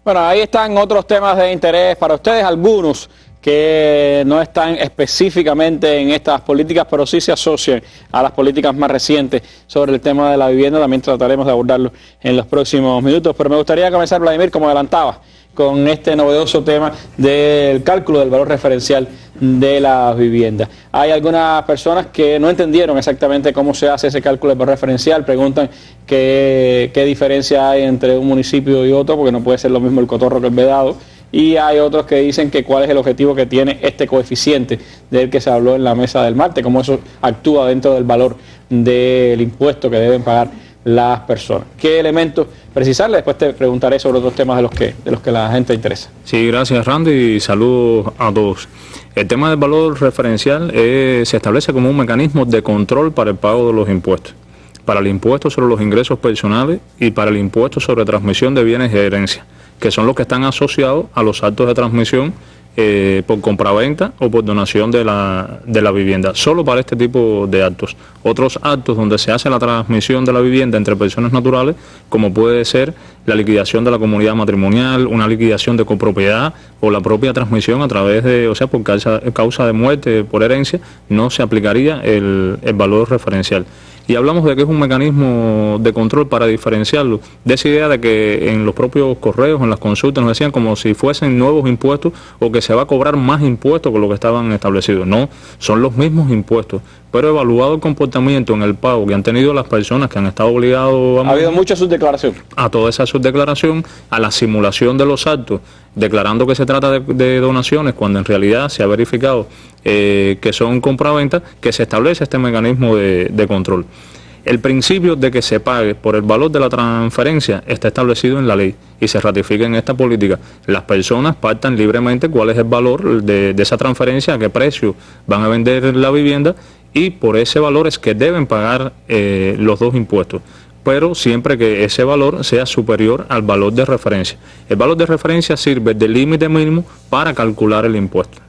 Bueno, ahí están otros temas de interés para ustedes, algunos que no están específicamente en estas políticas, pero sí se asocian a las políticas más recientes sobre el tema de la vivienda. También trataremos de abordarlo en los próximos minutos, pero me gustaría comenzar, Vladimir, como adelantaba, con este novedoso tema del cálculo del valor referencial de las viviendas. Hay algunas personas que no entendieron exactamente cómo se hace ese cálculo del valor referencial, preguntan qué diferencia hay entre un municipio y otro, porque no puede ser lo mismo el Cotorro que el Vedado, y hay otros que dicen que cuál es el objetivo que tiene este coeficiente del que se habló en la mesa del martes, cómo eso actúa dentro del valor del impuesto que deben pagar las personas. ¿Qué elementos precisarle? Después te preguntaré sobre otros temas de los que la gente interesa. Sí, gracias Randy y saludos a todos. El tema del valor referencial se establece como un mecanismo de control para el pago de los impuestos, para el impuesto sobre los ingresos personales y para el impuesto sobre transmisión de bienes y herencia, que son los que están asociados a los actos de transmisión por compraventa o por donación de la vivienda, solo para este tipo de actos. Otros actos donde se hace la transmisión de la vivienda entre personas naturales, como puede ser la liquidación de la comunidad matrimonial, una liquidación de copropiedad o la propia transmisión a través de, o sea, por causa de muerte, por herencia, no se aplicaría el valor referencial. Y hablamos de que es un mecanismo de control para diferenciarlo, de esa idea de que en los propios correos, en las consultas, nos decían como si fuesen nuevos impuestos o que se va a cobrar más impuestos que lo que estaban establecidos. No, son los mismos impuestos, pero evaluado el comportamiento en el pago que han tenido las personas que han estado obligados ha habido mucha subdeclaración. A toda esa subdeclaración, a la simulación de los actos, declarando que se trata de donaciones cuando en realidad se ha verificado que son compraventas, que se establece este mecanismo de control. El principio de que se pague por el valor de la transferencia está establecido en la ley y se ratifica en esta política. Las personas pactan libremente cuál es el valor de esa transferencia, a qué precio van a vender la vivienda, y por ese valor es que deben pagar los dos impuestos, pero siempre que ese valor sea superior al valor de referencia. El valor de referencia sirve de límite mínimo para calcular el impuesto.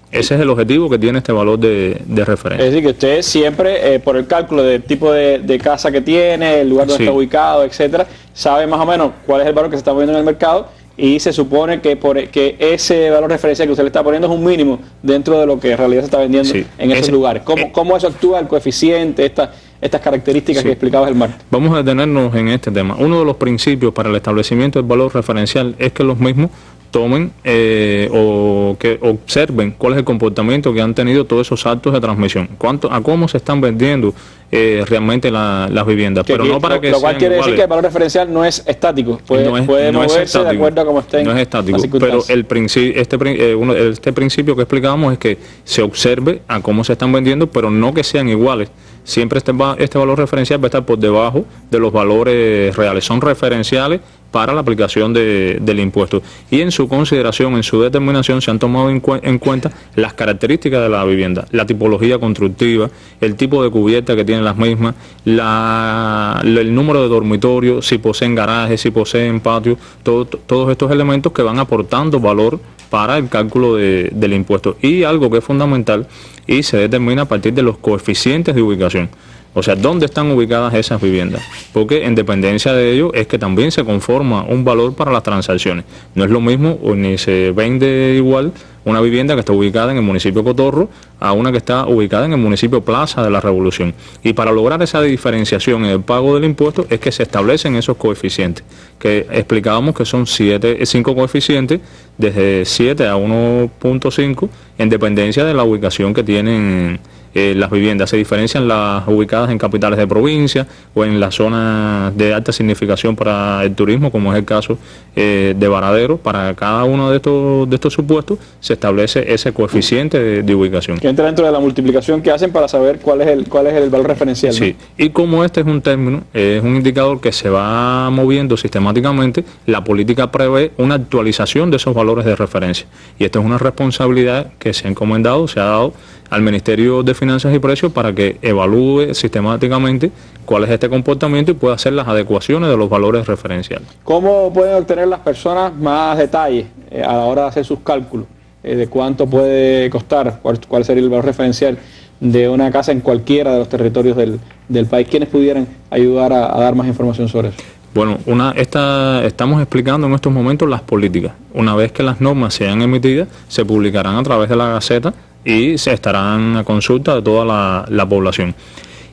Ese es el objetivo que tiene este valor de referencia. Es decir, que usted siempre, por el cálculo del tipo de casa que tiene, el lugar donde está ubicado, etcétera, sabe más o menos cuál es el valor que se está moviendo en el mercado, y se supone que ese valor referencial que usted le está poniendo es un mínimo dentro de lo que en realidad se está vendiendo en esos lugares. ¿Cómo eso actúa el coeficiente, estas características que explicabas el martes? Vamos a detenernos en este tema. Uno de los principios para el establecimiento del valor referencial es que los mismos tomen o que observen cuál es el comportamiento que han tenido todos esos actos de transmisión, a cómo se están vendiendo realmente las viviendas, pero no para que lo cual quiere decir que el valor referencial no es estático, puede moverse de acuerdo a cómo estén. No es estático, pero este principio que explicábamos es que se observe a cómo se están vendiendo, pero no que sean iguales. Siempre este valor referencial va a estar por debajo de los valores reales. Son referenciales para la aplicación del impuesto. Y en su consideración, en su determinación, se han tomado en cuenta las características de la vivienda, la tipología constructiva, el tipo de cubierta que tienen las mismas, el número de dormitorios, si poseen garajes, si poseen patios, todos estos elementos que van aportando valor para el cálculo del impuesto. Y algo que es fundamental y se determina a partir de los coeficientes de ubicación. O sea, ¿dónde están ubicadas esas viviendas? Porque en dependencia de ello es que también se conforma un valor para las transacciones. No es lo mismo o ni se vende igual una vivienda que está ubicada en el municipio Cotorro a una que está ubicada en el municipio Plaza de la Revolución. Y para lograr esa diferenciación en el pago del impuesto es que se establecen esos coeficientes, que explicábamos que son 5 coeficientes, desde 7 a 1.5, en dependencia de la ubicación que tienen las viviendas. Se diferencian las ubicadas en capitales de provincia o en las zonas de alta significación para el turismo, como es el caso de Varadero. Para cada uno de estos supuestos se establece ese coeficiente de ubicación. Que entra dentro de la multiplicación que hacen para saber cuál es el valor referencial, ¿no? Sí, y como este es un término, es un indicador que se va moviendo sistemáticamente, la política prevé una actualización de esos valores de referencia. Y esta es una responsabilidad que se ha encomendado, se ha dado al Ministerio de Finanzas y Precios para que evalúe sistemáticamente cuál es este comportamiento y pueda hacer las adecuaciones de los valores referenciales. ¿Cómo pueden obtener las personas más detalles a la hora de hacer sus cálculos? ¿De cuánto puede costar? ¿Cuál sería el valor referencial de una casa en cualquiera de los territorios del país? ¿Quiénes pudieran ayudar a dar más información sobre eso? Bueno, estamos explicando en estos momentos las políticas. Una vez que las normas sean emitidas, se publicarán a través de la Gaceta y se estarán a consulta de toda la población.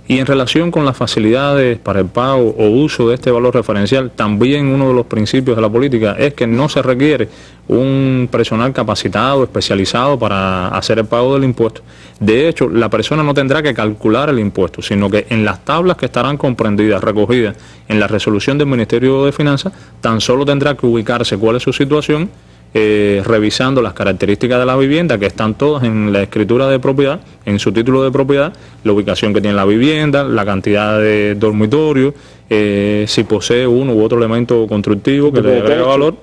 Y en relación con las facilidades para el pago o uso de este valor referencial, también uno de los principios de la política es que no se requiere un personal capacitado, especializado para hacer el pago del impuesto. De hecho, la persona no tendrá que calcular el impuesto, sino que en las tablas que estarán comprendidas, recogidas en la resolución del Ministerio de Finanzas, tan solo tendrá que ubicarse cuál es su situación, revisando las características de la vivienda, que están todas en la escritura de propiedad, en su título de propiedad, la ubicación que tiene la vivienda, la cantidad de dormitorios, si posee uno u otro elemento constructivo que le agrega valor,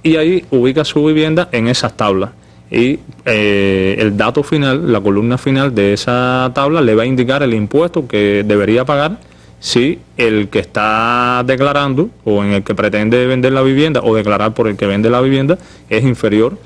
y ahí ubica su vivienda en esas tablas. Y el dato final, la columna final de esa tabla le va a indicar el impuesto que debería pagar si el que está declarando o en el que pretende vender la vivienda o declarar por el que vende la vivienda es inferior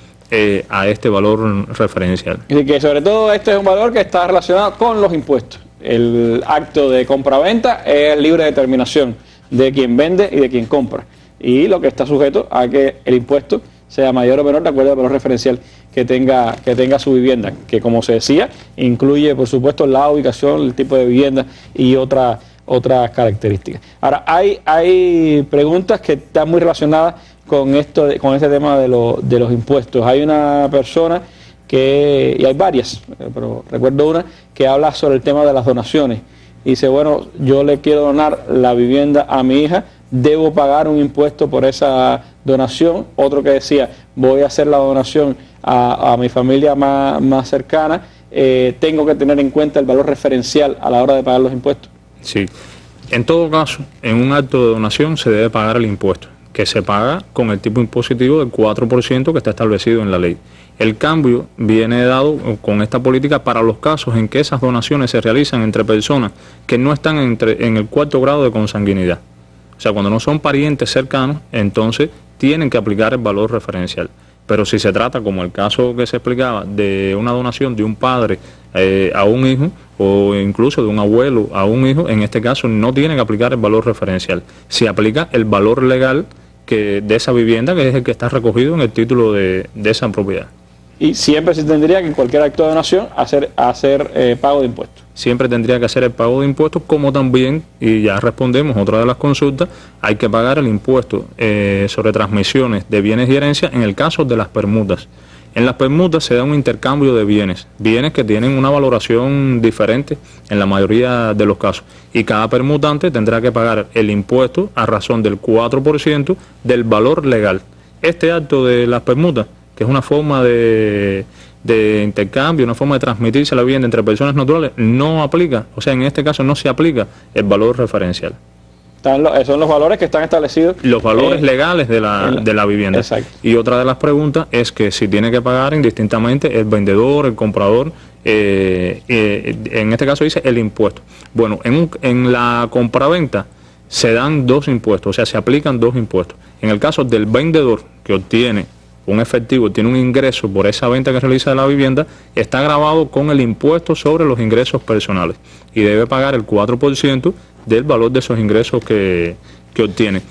a este valor referencial. Y que sobre todo este es un valor que está relacionado con los impuestos. El acto de compra-venta es libre determinación de quien vende y de quien compra. Y lo que está sujeto a que el impuesto sea mayor o menor de acuerdo al valor referencial que tenga su vivienda, que como se decía, incluye por supuesto la ubicación, el tipo de vivienda y otras características. Ahora, hay preguntas que están muy relacionadas con este tema de los impuestos. Hay una persona y hay varias, pero recuerdo una que habla sobre el tema de las donaciones. Dice, bueno, yo le quiero donar la vivienda a mi hija, debo pagar un impuesto por esa donación. Otro que decía, voy a hacer la donación a mi familia más cercana, tengo que tener en cuenta el valor referencial a la hora de pagar los impuestos. Sí, en todo caso, en un acto de donación se debe pagar el impuesto, que se paga con el tipo impositivo del 4% que está establecido en la ley. El cambio viene dado con esta política para los casos en que esas donaciones se realizan entre personas que no están en el cuarto grado de consanguinidad. O sea, cuando no son parientes cercanos, entonces tienen que aplicar el valor referencial. Pero si se trata, como el caso que se explicaba, de una donación de un padre a un hijo, o incluso de un abuelo a un hijo, en este caso no tiene que aplicar el valor referencial. Se aplica el valor legal de esa vivienda, que es el que está recogido en el título de esa propiedad. Y siempre se tendría que en cualquier acto de donación hacer pago de impuestos. Siempre tendría que hacer el pago de impuestos, como también, y ya respondemos otra de las consultas, hay que pagar el impuesto sobre transmisiones de bienes y herencias en el caso de las permutas. En las permutas se da un intercambio de bienes que tienen una valoración diferente en la mayoría de los casos. Y cada permutante tendrá que pagar el impuesto a razón del 4% del valor legal. Este acto de las permutas, que es una forma de intercambio, una forma de transmitirse la vivienda entre personas naturales, no aplica, o sea, en este caso no se aplica el valor referencial. Son los valores que están establecidos. Los valores legales de la vivienda. Exacto. Y otra de las preguntas es que si tiene que pagar indistintamente el vendedor, el comprador, en este caso dice el impuesto. Bueno, en la compraventa se dan dos impuestos, o sea, se aplican dos impuestos. En el caso del vendedor que obtiene un efectivo, tiene un ingreso por esa venta que realiza de la vivienda, está gravado con el impuesto sobre los ingresos personales y debe pagar el 4% del valor de esos ingresos que obtiene.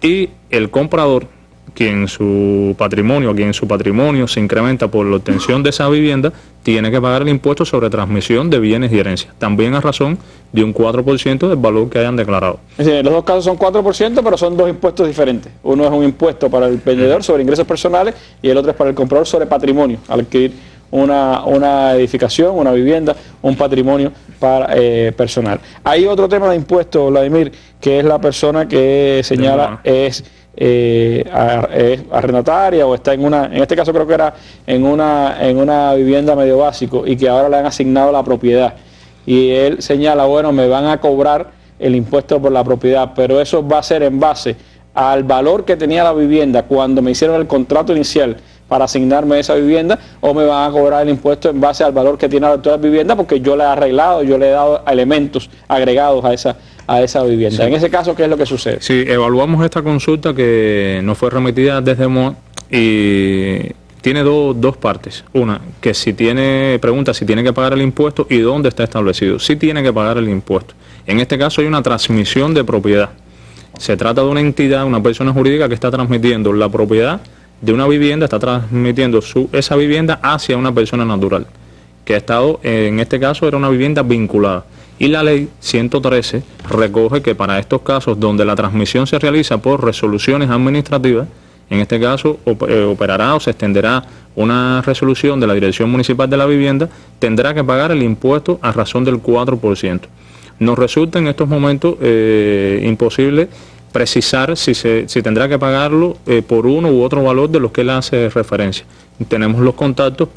Y el comprador, quien su patrimonio se incrementa por la obtención de esa vivienda, tiene que pagar el impuesto sobre transmisión de bienes y herencias, también a razón de un 4% del valor que hayan declarado. Es decir, los dos casos son 4%, pero son dos impuestos diferentes. Uno es un impuesto para el vendedor sobre ingresos personales y el otro es para el comprador sobre patrimonio, al adquirir una edificación, una vivienda, un patrimonio personal. Hay otro tema de impuestos, Vladimir, que es la persona que señala es arrendataria o está en este caso creo que era en una vivienda medio básico y que ahora le han asignado la propiedad. Y él señala, bueno, me van a cobrar el impuesto por la propiedad, pero eso va a ser en base al valor que tenía la vivienda cuando me hicieron el contrato inicial para asignarme esa vivienda, o me van a cobrar el impuesto en base al valor que tiene la actual vivienda porque yo le he arreglado, yo le he dado elementos agregados a esa vivienda. Sí. En ese caso, ¿qué es lo que sucede? Sí, evaluamos esta consulta que nos fue remitida desde MOA y tiene dos partes. Una, que pregunta si tiene que pagar el impuesto y dónde está establecido. Sí tiene que pagar el impuesto. En este caso hay una transmisión de propiedad. Se trata de una entidad, una persona jurídica que está transmitiendo la propiedad de una vivienda, está transmitiendo esa vivienda hacia una persona natural, que ha estado, en este caso era una vivienda vinculada. Y la ley 113 recoge que para estos casos donde la transmisión se realiza por resoluciones administrativas, en este caso operará o se extenderá una resolución de la Dirección Municipal de la Vivienda, tendrá que pagar el impuesto a razón del 4%. Nos resulta en estos momentos imposible precisar si tendrá que pagarlo por uno u otro valor de los que él hace referencia. Tenemos los contactos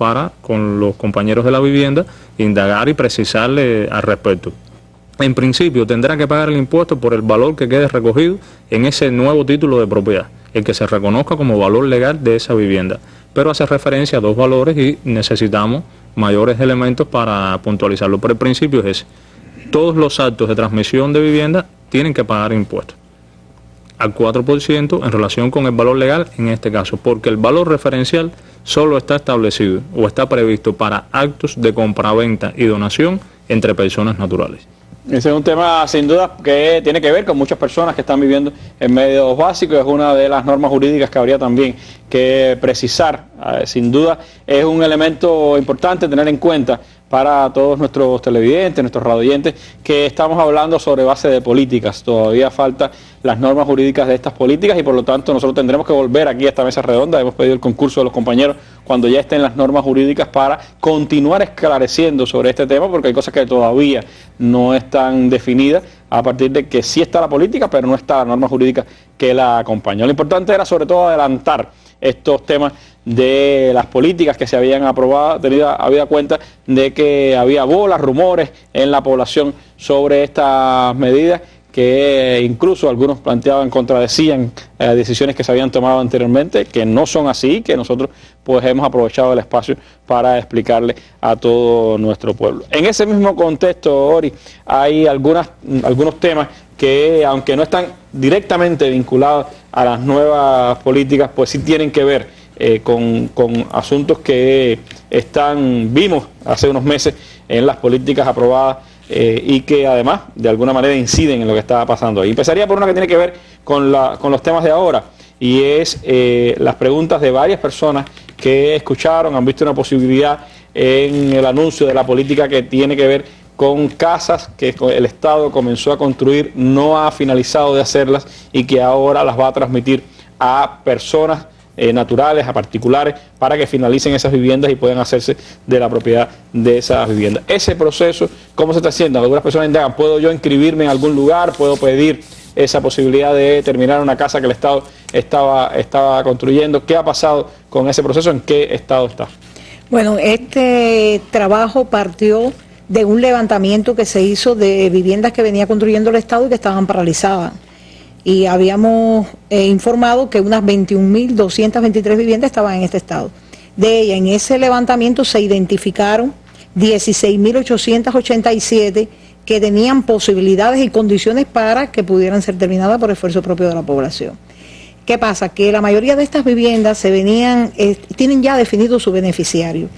con los compañeros de la vivienda, indagar y precisarle al respecto. En principio tendrá que pagar el impuesto por el valor que quede recogido en ese nuevo título de propiedad, el que se reconozca como valor legal de esa vivienda, pero hace referencia a dos valores y necesitamos mayores elementos para puntualizarlo. Pero el principio es ese: todos los actos de transmisión de vivienda tienen que pagar impuestos. al 4% en relación con el valor legal en este caso, porque el valor referencial solo está establecido o está previsto para actos de compraventa y donación entre personas naturales. Ese es un tema sin duda que tiene que ver con muchas personas que están viviendo en medios básicos, es una de las normas jurídicas que habría también que precisar. Sin duda es un elemento importante tener en cuenta para todos nuestros televidentes, nuestros radioyentes, que estamos hablando sobre base de políticas. Todavía faltan las normas jurídicas de estas políticas y por lo tanto nosotros tendremos que volver aquí a esta mesa redonda. Hemos pedido el concurso de los compañeros cuando ya estén las normas jurídicas para continuar esclareciendo sobre este tema, porque hay cosas que todavía no están definidas a partir de que sí está la política, pero no está la norma jurídica que la acompaña. Lo importante era sobre todo adelantar estos temas de las políticas que se habían aprobado, había cuenta de que había bolas, rumores en la población sobre estas medidas que incluso algunos planteaban, contradecían decisiones que se habían tomado anteriormente, que no son así, que nosotros pues hemos aprovechado el espacio para explicarle a todo nuestro pueblo. En ese mismo contexto, Ori, hay algunos temas que, aunque no están directamente vinculados a las nuevas políticas, pues sí tienen que ver con asuntos que vimos hace unos meses en las políticas aprobadas y que además de alguna manera inciden en lo que estaba pasando ahí. Empezaría por una que tiene que ver con los temas de ahora, y es las preguntas de varias personas que escucharon, han visto una posibilidad en el anuncio de la política que tiene que ver con casas que el Estado comenzó a construir, no ha finalizado de hacerlas y que ahora las va a transmitir a personas naturales, a particulares, para que finalicen esas viviendas y puedan hacerse de la propiedad de esas viviendas. Ese proceso, ¿cómo se está haciendo? Algunas personas indagan, ¿puedo yo inscribirme en algún lugar? ¿Puedo pedir esa posibilidad de terminar una casa que el Estado estaba construyendo? ¿Qué ha pasado con ese proceso? ¿En qué estado está? Bueno, este trabajo partió de un levantamiento que se hizo de viviendas que venía construyendo el Estado y que estaban paralizadas. Y habíamos informado que unas 21.223 viviendas estaban en este estado. De ellas, en ese levantamiento se identificaron 16.887 que tenían posibilidades y condiciones para que pudieran ser terminadas por esfuerzo propio de la población. ¿Qué pasa? Que la mayoría de estas viviendas tienen ya definido su beneficiario.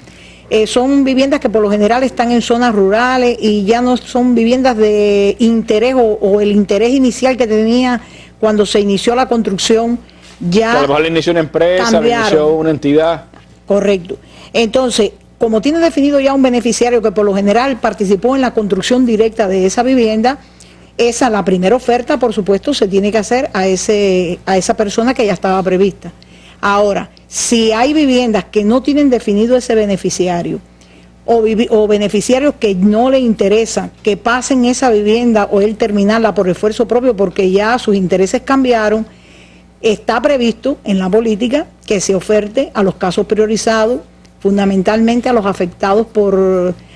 Son viviendas que por lo general están en zonas rurales y ya no son viviendas de interés o el interés inicial que tenía cuando se inició la construcción. Ya a lo mejor le inició una empresa, le inició una entidad. Correcto. Entonces, como tiene definido ya un beneficiario que por lo general participó en la construcción directa de esa vivienda, la primera oferta, por supuesto, se tiene que hacer a esa persona que ya estaba prevista. Ahora, si hay viviendas que no tienen definido ese beneficiario o beneficiarios que no le interesa que pasen esa vivienda o él terminarla por esfuerzo propio porque ya sus intereses cambiaron, está previsto en la política que se oferte a los casos priorizados, fundamentalmente a los afectados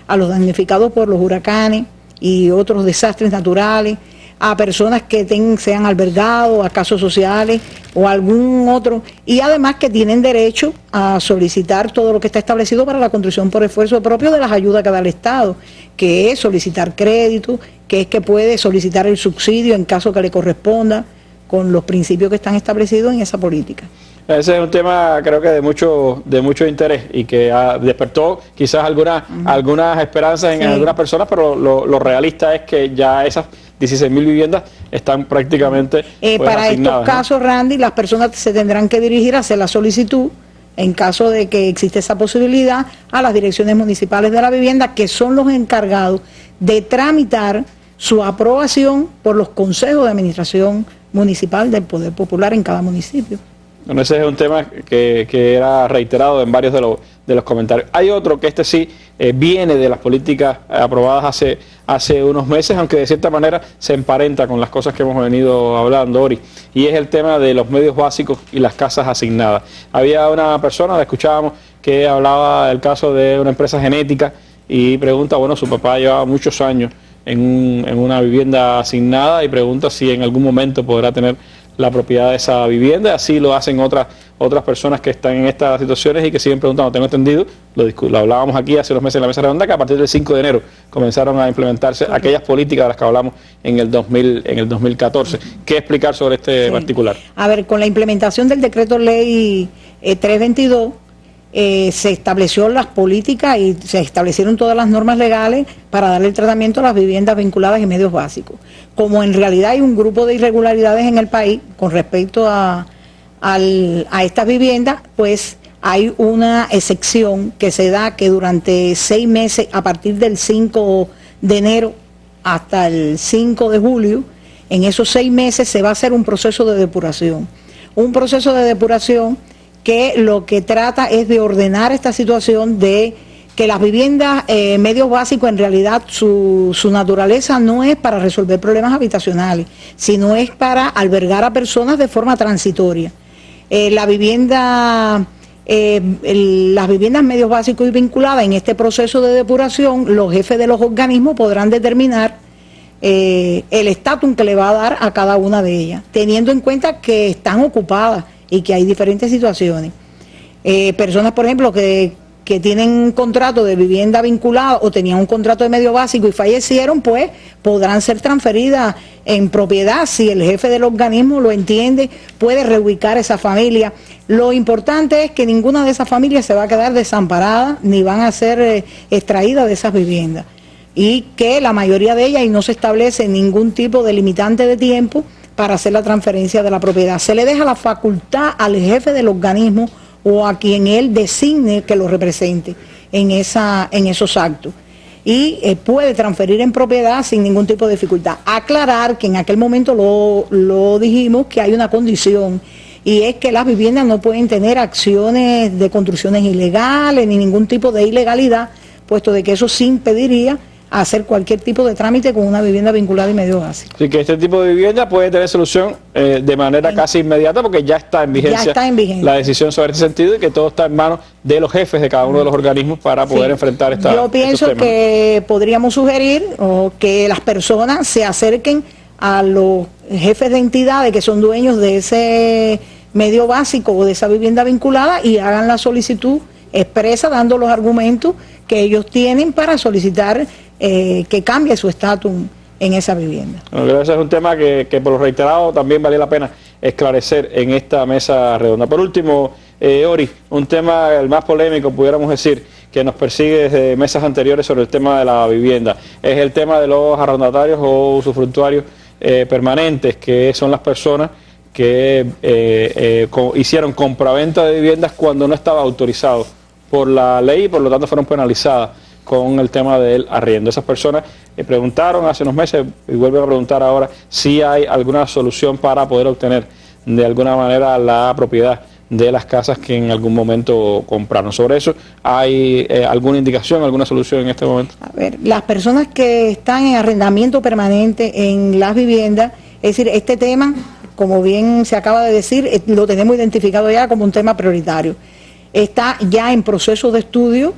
a los damnificados por los huracanes y otros desastres naturales, a personas que sean albergados, a casos sociales o algún otro, y además que tienen derecho a solicitar todo lo que está establecido para la construcción por esfuerzo propio de las ayudas que da el Estado, que es solicitar crédito, que es que puede solicitar el subsidio en caso que le corresponda, con los principios que están establecidos en esa política. Ese es un tema creo que de mucho interés y que despertó quizás algunas esperanzas en algunas personas, pero lo realista es que ya esas 16.000 viviendas están prácticamente para estos casos, ¿no? Randy, las personas se tendrán que dirigir a hacer la solicitud, en caso de que existe esa posibilidad, a las direcciones municipales de la vivienda, que son los encargados de tramitar su aprobación por los consejos de administración municipal del Poder Popular en cada municipio. Bueno, ese es un tema que era reiterado en varios de los comentarios. Hay otro que sí viene de las políticas aprobadas hace unos meses, aunque de cierta manera se emparenta con las cosas que hemos venido hablando, Ori, y es el tema de los medios básicos y las casas asignadas. Había una persona, la escuchábamos, que hablaba del caso de una empresa genética y pregunta, bueno, su papá llevaba muchos años en una vivienda asignada y pregunta si en algún momento podrá tener la propiedad de esa vivienda. Así lo hacen otras personas que están en estas situaciones y que siguen preguntando. Tengo entendido, lo hablábamos aquí hace unos meses en la mesa redonda, que a partir del 5 de enero comenzaron a implementarse aquellas políticas de las que hablamos en el 2014. ¿Qué explicar sobre este particular? A ver, con la implementación del decreto ley 322, se estableció las políticas y se establecieron todas las normas legales para darle el tratamiento a las viviendas vinculadas y medios básicos. Como en realidad hay un grupo de irregularidades en el país con respecto a estas viviendas, pues hay una excepción que se da que durante 6 meses, a partir del 5 de enero hasta el 5 de julio, en esos 6 meses se va a hacer un proceso de depuración. Un proceso de depuración que lo que trata es de ordenar esta situación de que las viviendas medios básicos, en realidad su naturaleza no es para resolver problemas habitacionales, sino es para albergar a personas de forma transitoria. Las viviendas medios básicos y vinculadas en este proceso de depuración, los jefes de los organismos podrán determinar el estatus que le va a dar a cada una de ellas, teniendo en cuenta que están ocupadas y que hay diferentes situaciones. Personas, por ejemplo, que tienen un contrato de vivienda vinculada o tenían un contrato de medio básico y fallecieron, pues podrán ser transferidas en propiedad. Si el jefe del organismo lo entiende, puede reubicar esa familia. Lo importante es que ninguna de esas familias se va a quedar desamparada ni van a ser extraídas de esas viviendas. Y que la mayoría de ellas, y no se establece ningún tipo de limitante de tiempo para hacer la transferencia de la propiedad. Se le deja la facultad al jefe del organismo o a quien él designe que lo represente en esos actos. Y puede transferir en propiedad sin ningún tipo de dificultad. Aclarar que en aquel momento lo dijimos que hay una condición, y es que las viviendas no pueden tener acciones de construcciones ilegales ni ningún tipo de ilegalidad, puesto de que eso sí impediría hacer cualquier tipo de trámite con una vivienda vinculada y medio básico. Así que este tipo de vivienda puede tener solución de manera casi inmediata, porque ya está en vigencia, la decisión sobre este sentido, y que todo está en manos de los jefes de cada uno de los organismos para poder enfrentar esta. Yo pienso que podríamos sugerir que las personas se acerquen a los jefes de entidades que son dueños de ese medio básico o de esa vivienda vinculada y hagan la solicitud expresa, dando los argumentos que ellos tienen para solicitar que cambie su estatus en esa vivienda. Bueno, creo que ese es un tema que por lo reiterado también vale la pena esclarecer en esta mesa redonda. Por último, Ori, un tema el más polémico, pudiéramos decir, que nos persigue desde mesas anteriores sobre el tema de la vivienda, es el tema de los arrendatarios o usufructuarios permanentes, que son las personas que hicieron compraventa de viviendas cuando no estaba autorizado por la ley y por lo tanto fueron penalizadas con el tema del arriendo. Esas personas preguntaron hace unos meses y vuelven a preguntar ahora si hay alguna solución para poder obtener de alguna manera la propiedad de las casas que en algún momento compraron. Sobre eso, ¿hay alguna indicación, alguna solución en este momento? A ver, las personas que están en arrendamiento permanente en las viviendas, es decir, este tema, como bien se acaba de decir, lo tenemos identificado ya como un tema prioritario. Está ya en proceso de estudio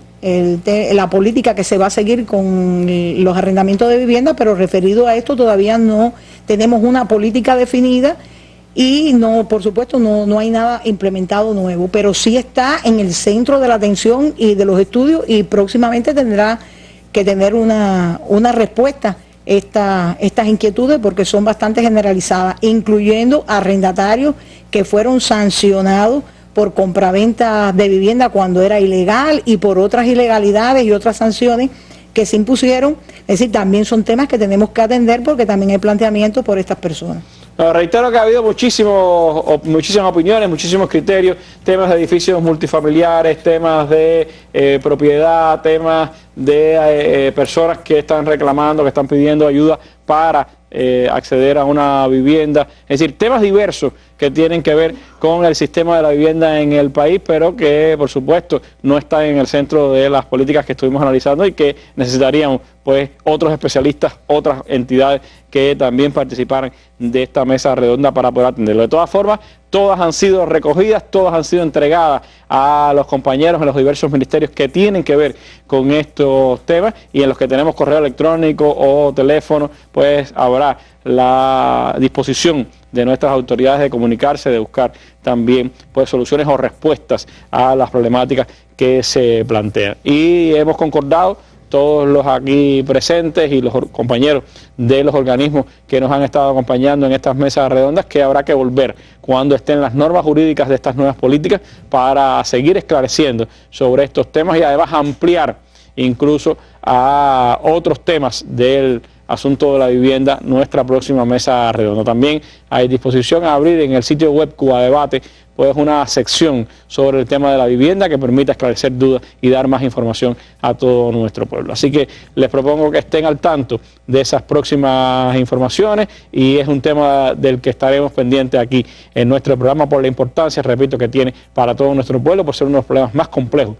la política que se va a seguir con los arrendamientos de vivienda, pero referido a esto todavía no tenemos una política definida y no, por supuesto, no hay nada implementado nuevo, pero sí está en el centro de la atención y de los estudios, y próximamente tendrá que tener una respuesta estas inquietudes, porque son bastante generalizadas, incluyendo arrendatarios que fueron sancionados por compraventa de vivienda cuando era ilegal y por otras ilegalidades y otras sanciones que se impusieron. Es decir, también son temas que tenemos que atender porque también hay planteamientos por estas personas. No, reitero que ha habido muchísimas opiniones, muchísimos criterios, temas de edificios multifamiliares, temas de propiedad, temas de personas que están reclamando, que están pidiendo ayuda para acceder a una vivienda, es decir, temas diversos que tienen que ver con el sistema de la vivienda en el país, pero que por supuesto no están en el centro de las políticas que estuvimos analizando y que necesitaríamos pues otros especialistas, otras entidades que también participaran de esta mesa redonda para poder atenderlo. De todas formas, todas han sido recogidas, todas han sido entregadas a los compañeros en los diversos ministerios que tienen que ver con estos temas, y en los que tenemos correo electrónico o teléfono, pues habrá la disposición de nuestras autoridades de comunicarse, de buscar también pues soluciones o respuestas a las problemáticas que se plantean. Y hemos concordado todos los aquí presentes y los compañeros de los organismos que nos han estado acompañando en estas mesas redondas, que habrá que volver cuando estén las normas jurídicas de estas nuevas políticas para seguir esclareciendo sobre estos temas y además ampliar incluso a otros temas del asunto de la vivienda nuestra próxima mesa redonda. También hay disposición a abrir en el sitio web Cuba Debate pues una sección sobre el tema de la vivienda que permita esclarecer dudas y dar más información a todo nuestro pueblo. Así que les propongo que estén al tanto de esas próximas informaciones y es un tema del que estaremos pendientes aquí en nuestro programa por la importancia, repito, que tiene para todo nuestro pueblo, por ser uno de los problemas más complejos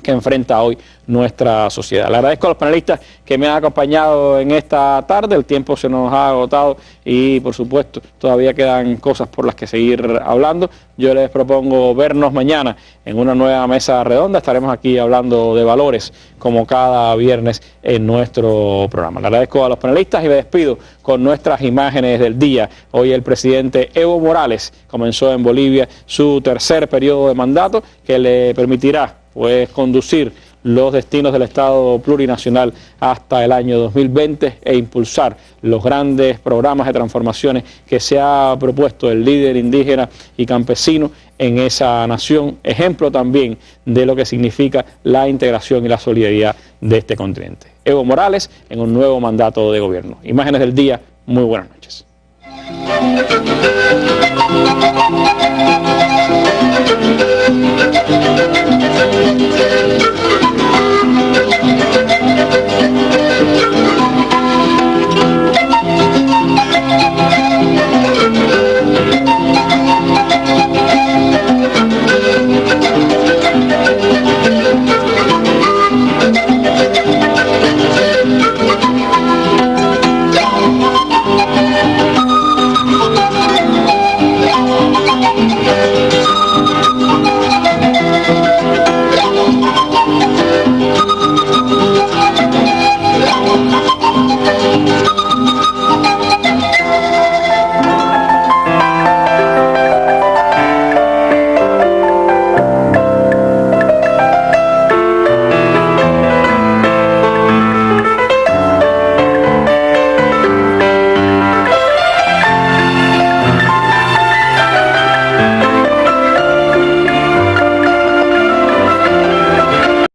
que enfrenta hoy nuestra sociedad. Le agradezco a los panelistas que me han acompañado en esta tarde, el tiempo se nos ha agotado y por supuesto todavía quedan cosas por las que seguir hablando. Yo les propongo vernos mañana en una nueva mesa redonda, estaremos aquí hablando de valores como cada viernes en nuestro programa. Le agradezco a los panelistas y me despido con nuestras imágenes del día. Hoy el presidente Evo Morales comenzó en Bolivia su tercer periodo de mandato que le permitirá pues conducir los destinos del Estado plurinacional hasta el año 2020 e impulsar los grandes programas de transformaciones que se ha propuesto el líder indígena y campesino en esa nación, ejemplo también de lo que significa la integración y la solidaridad de este continente. Evo Morales en un nuevo mandato de gobierno. Imágenes del día, muy buenas noches.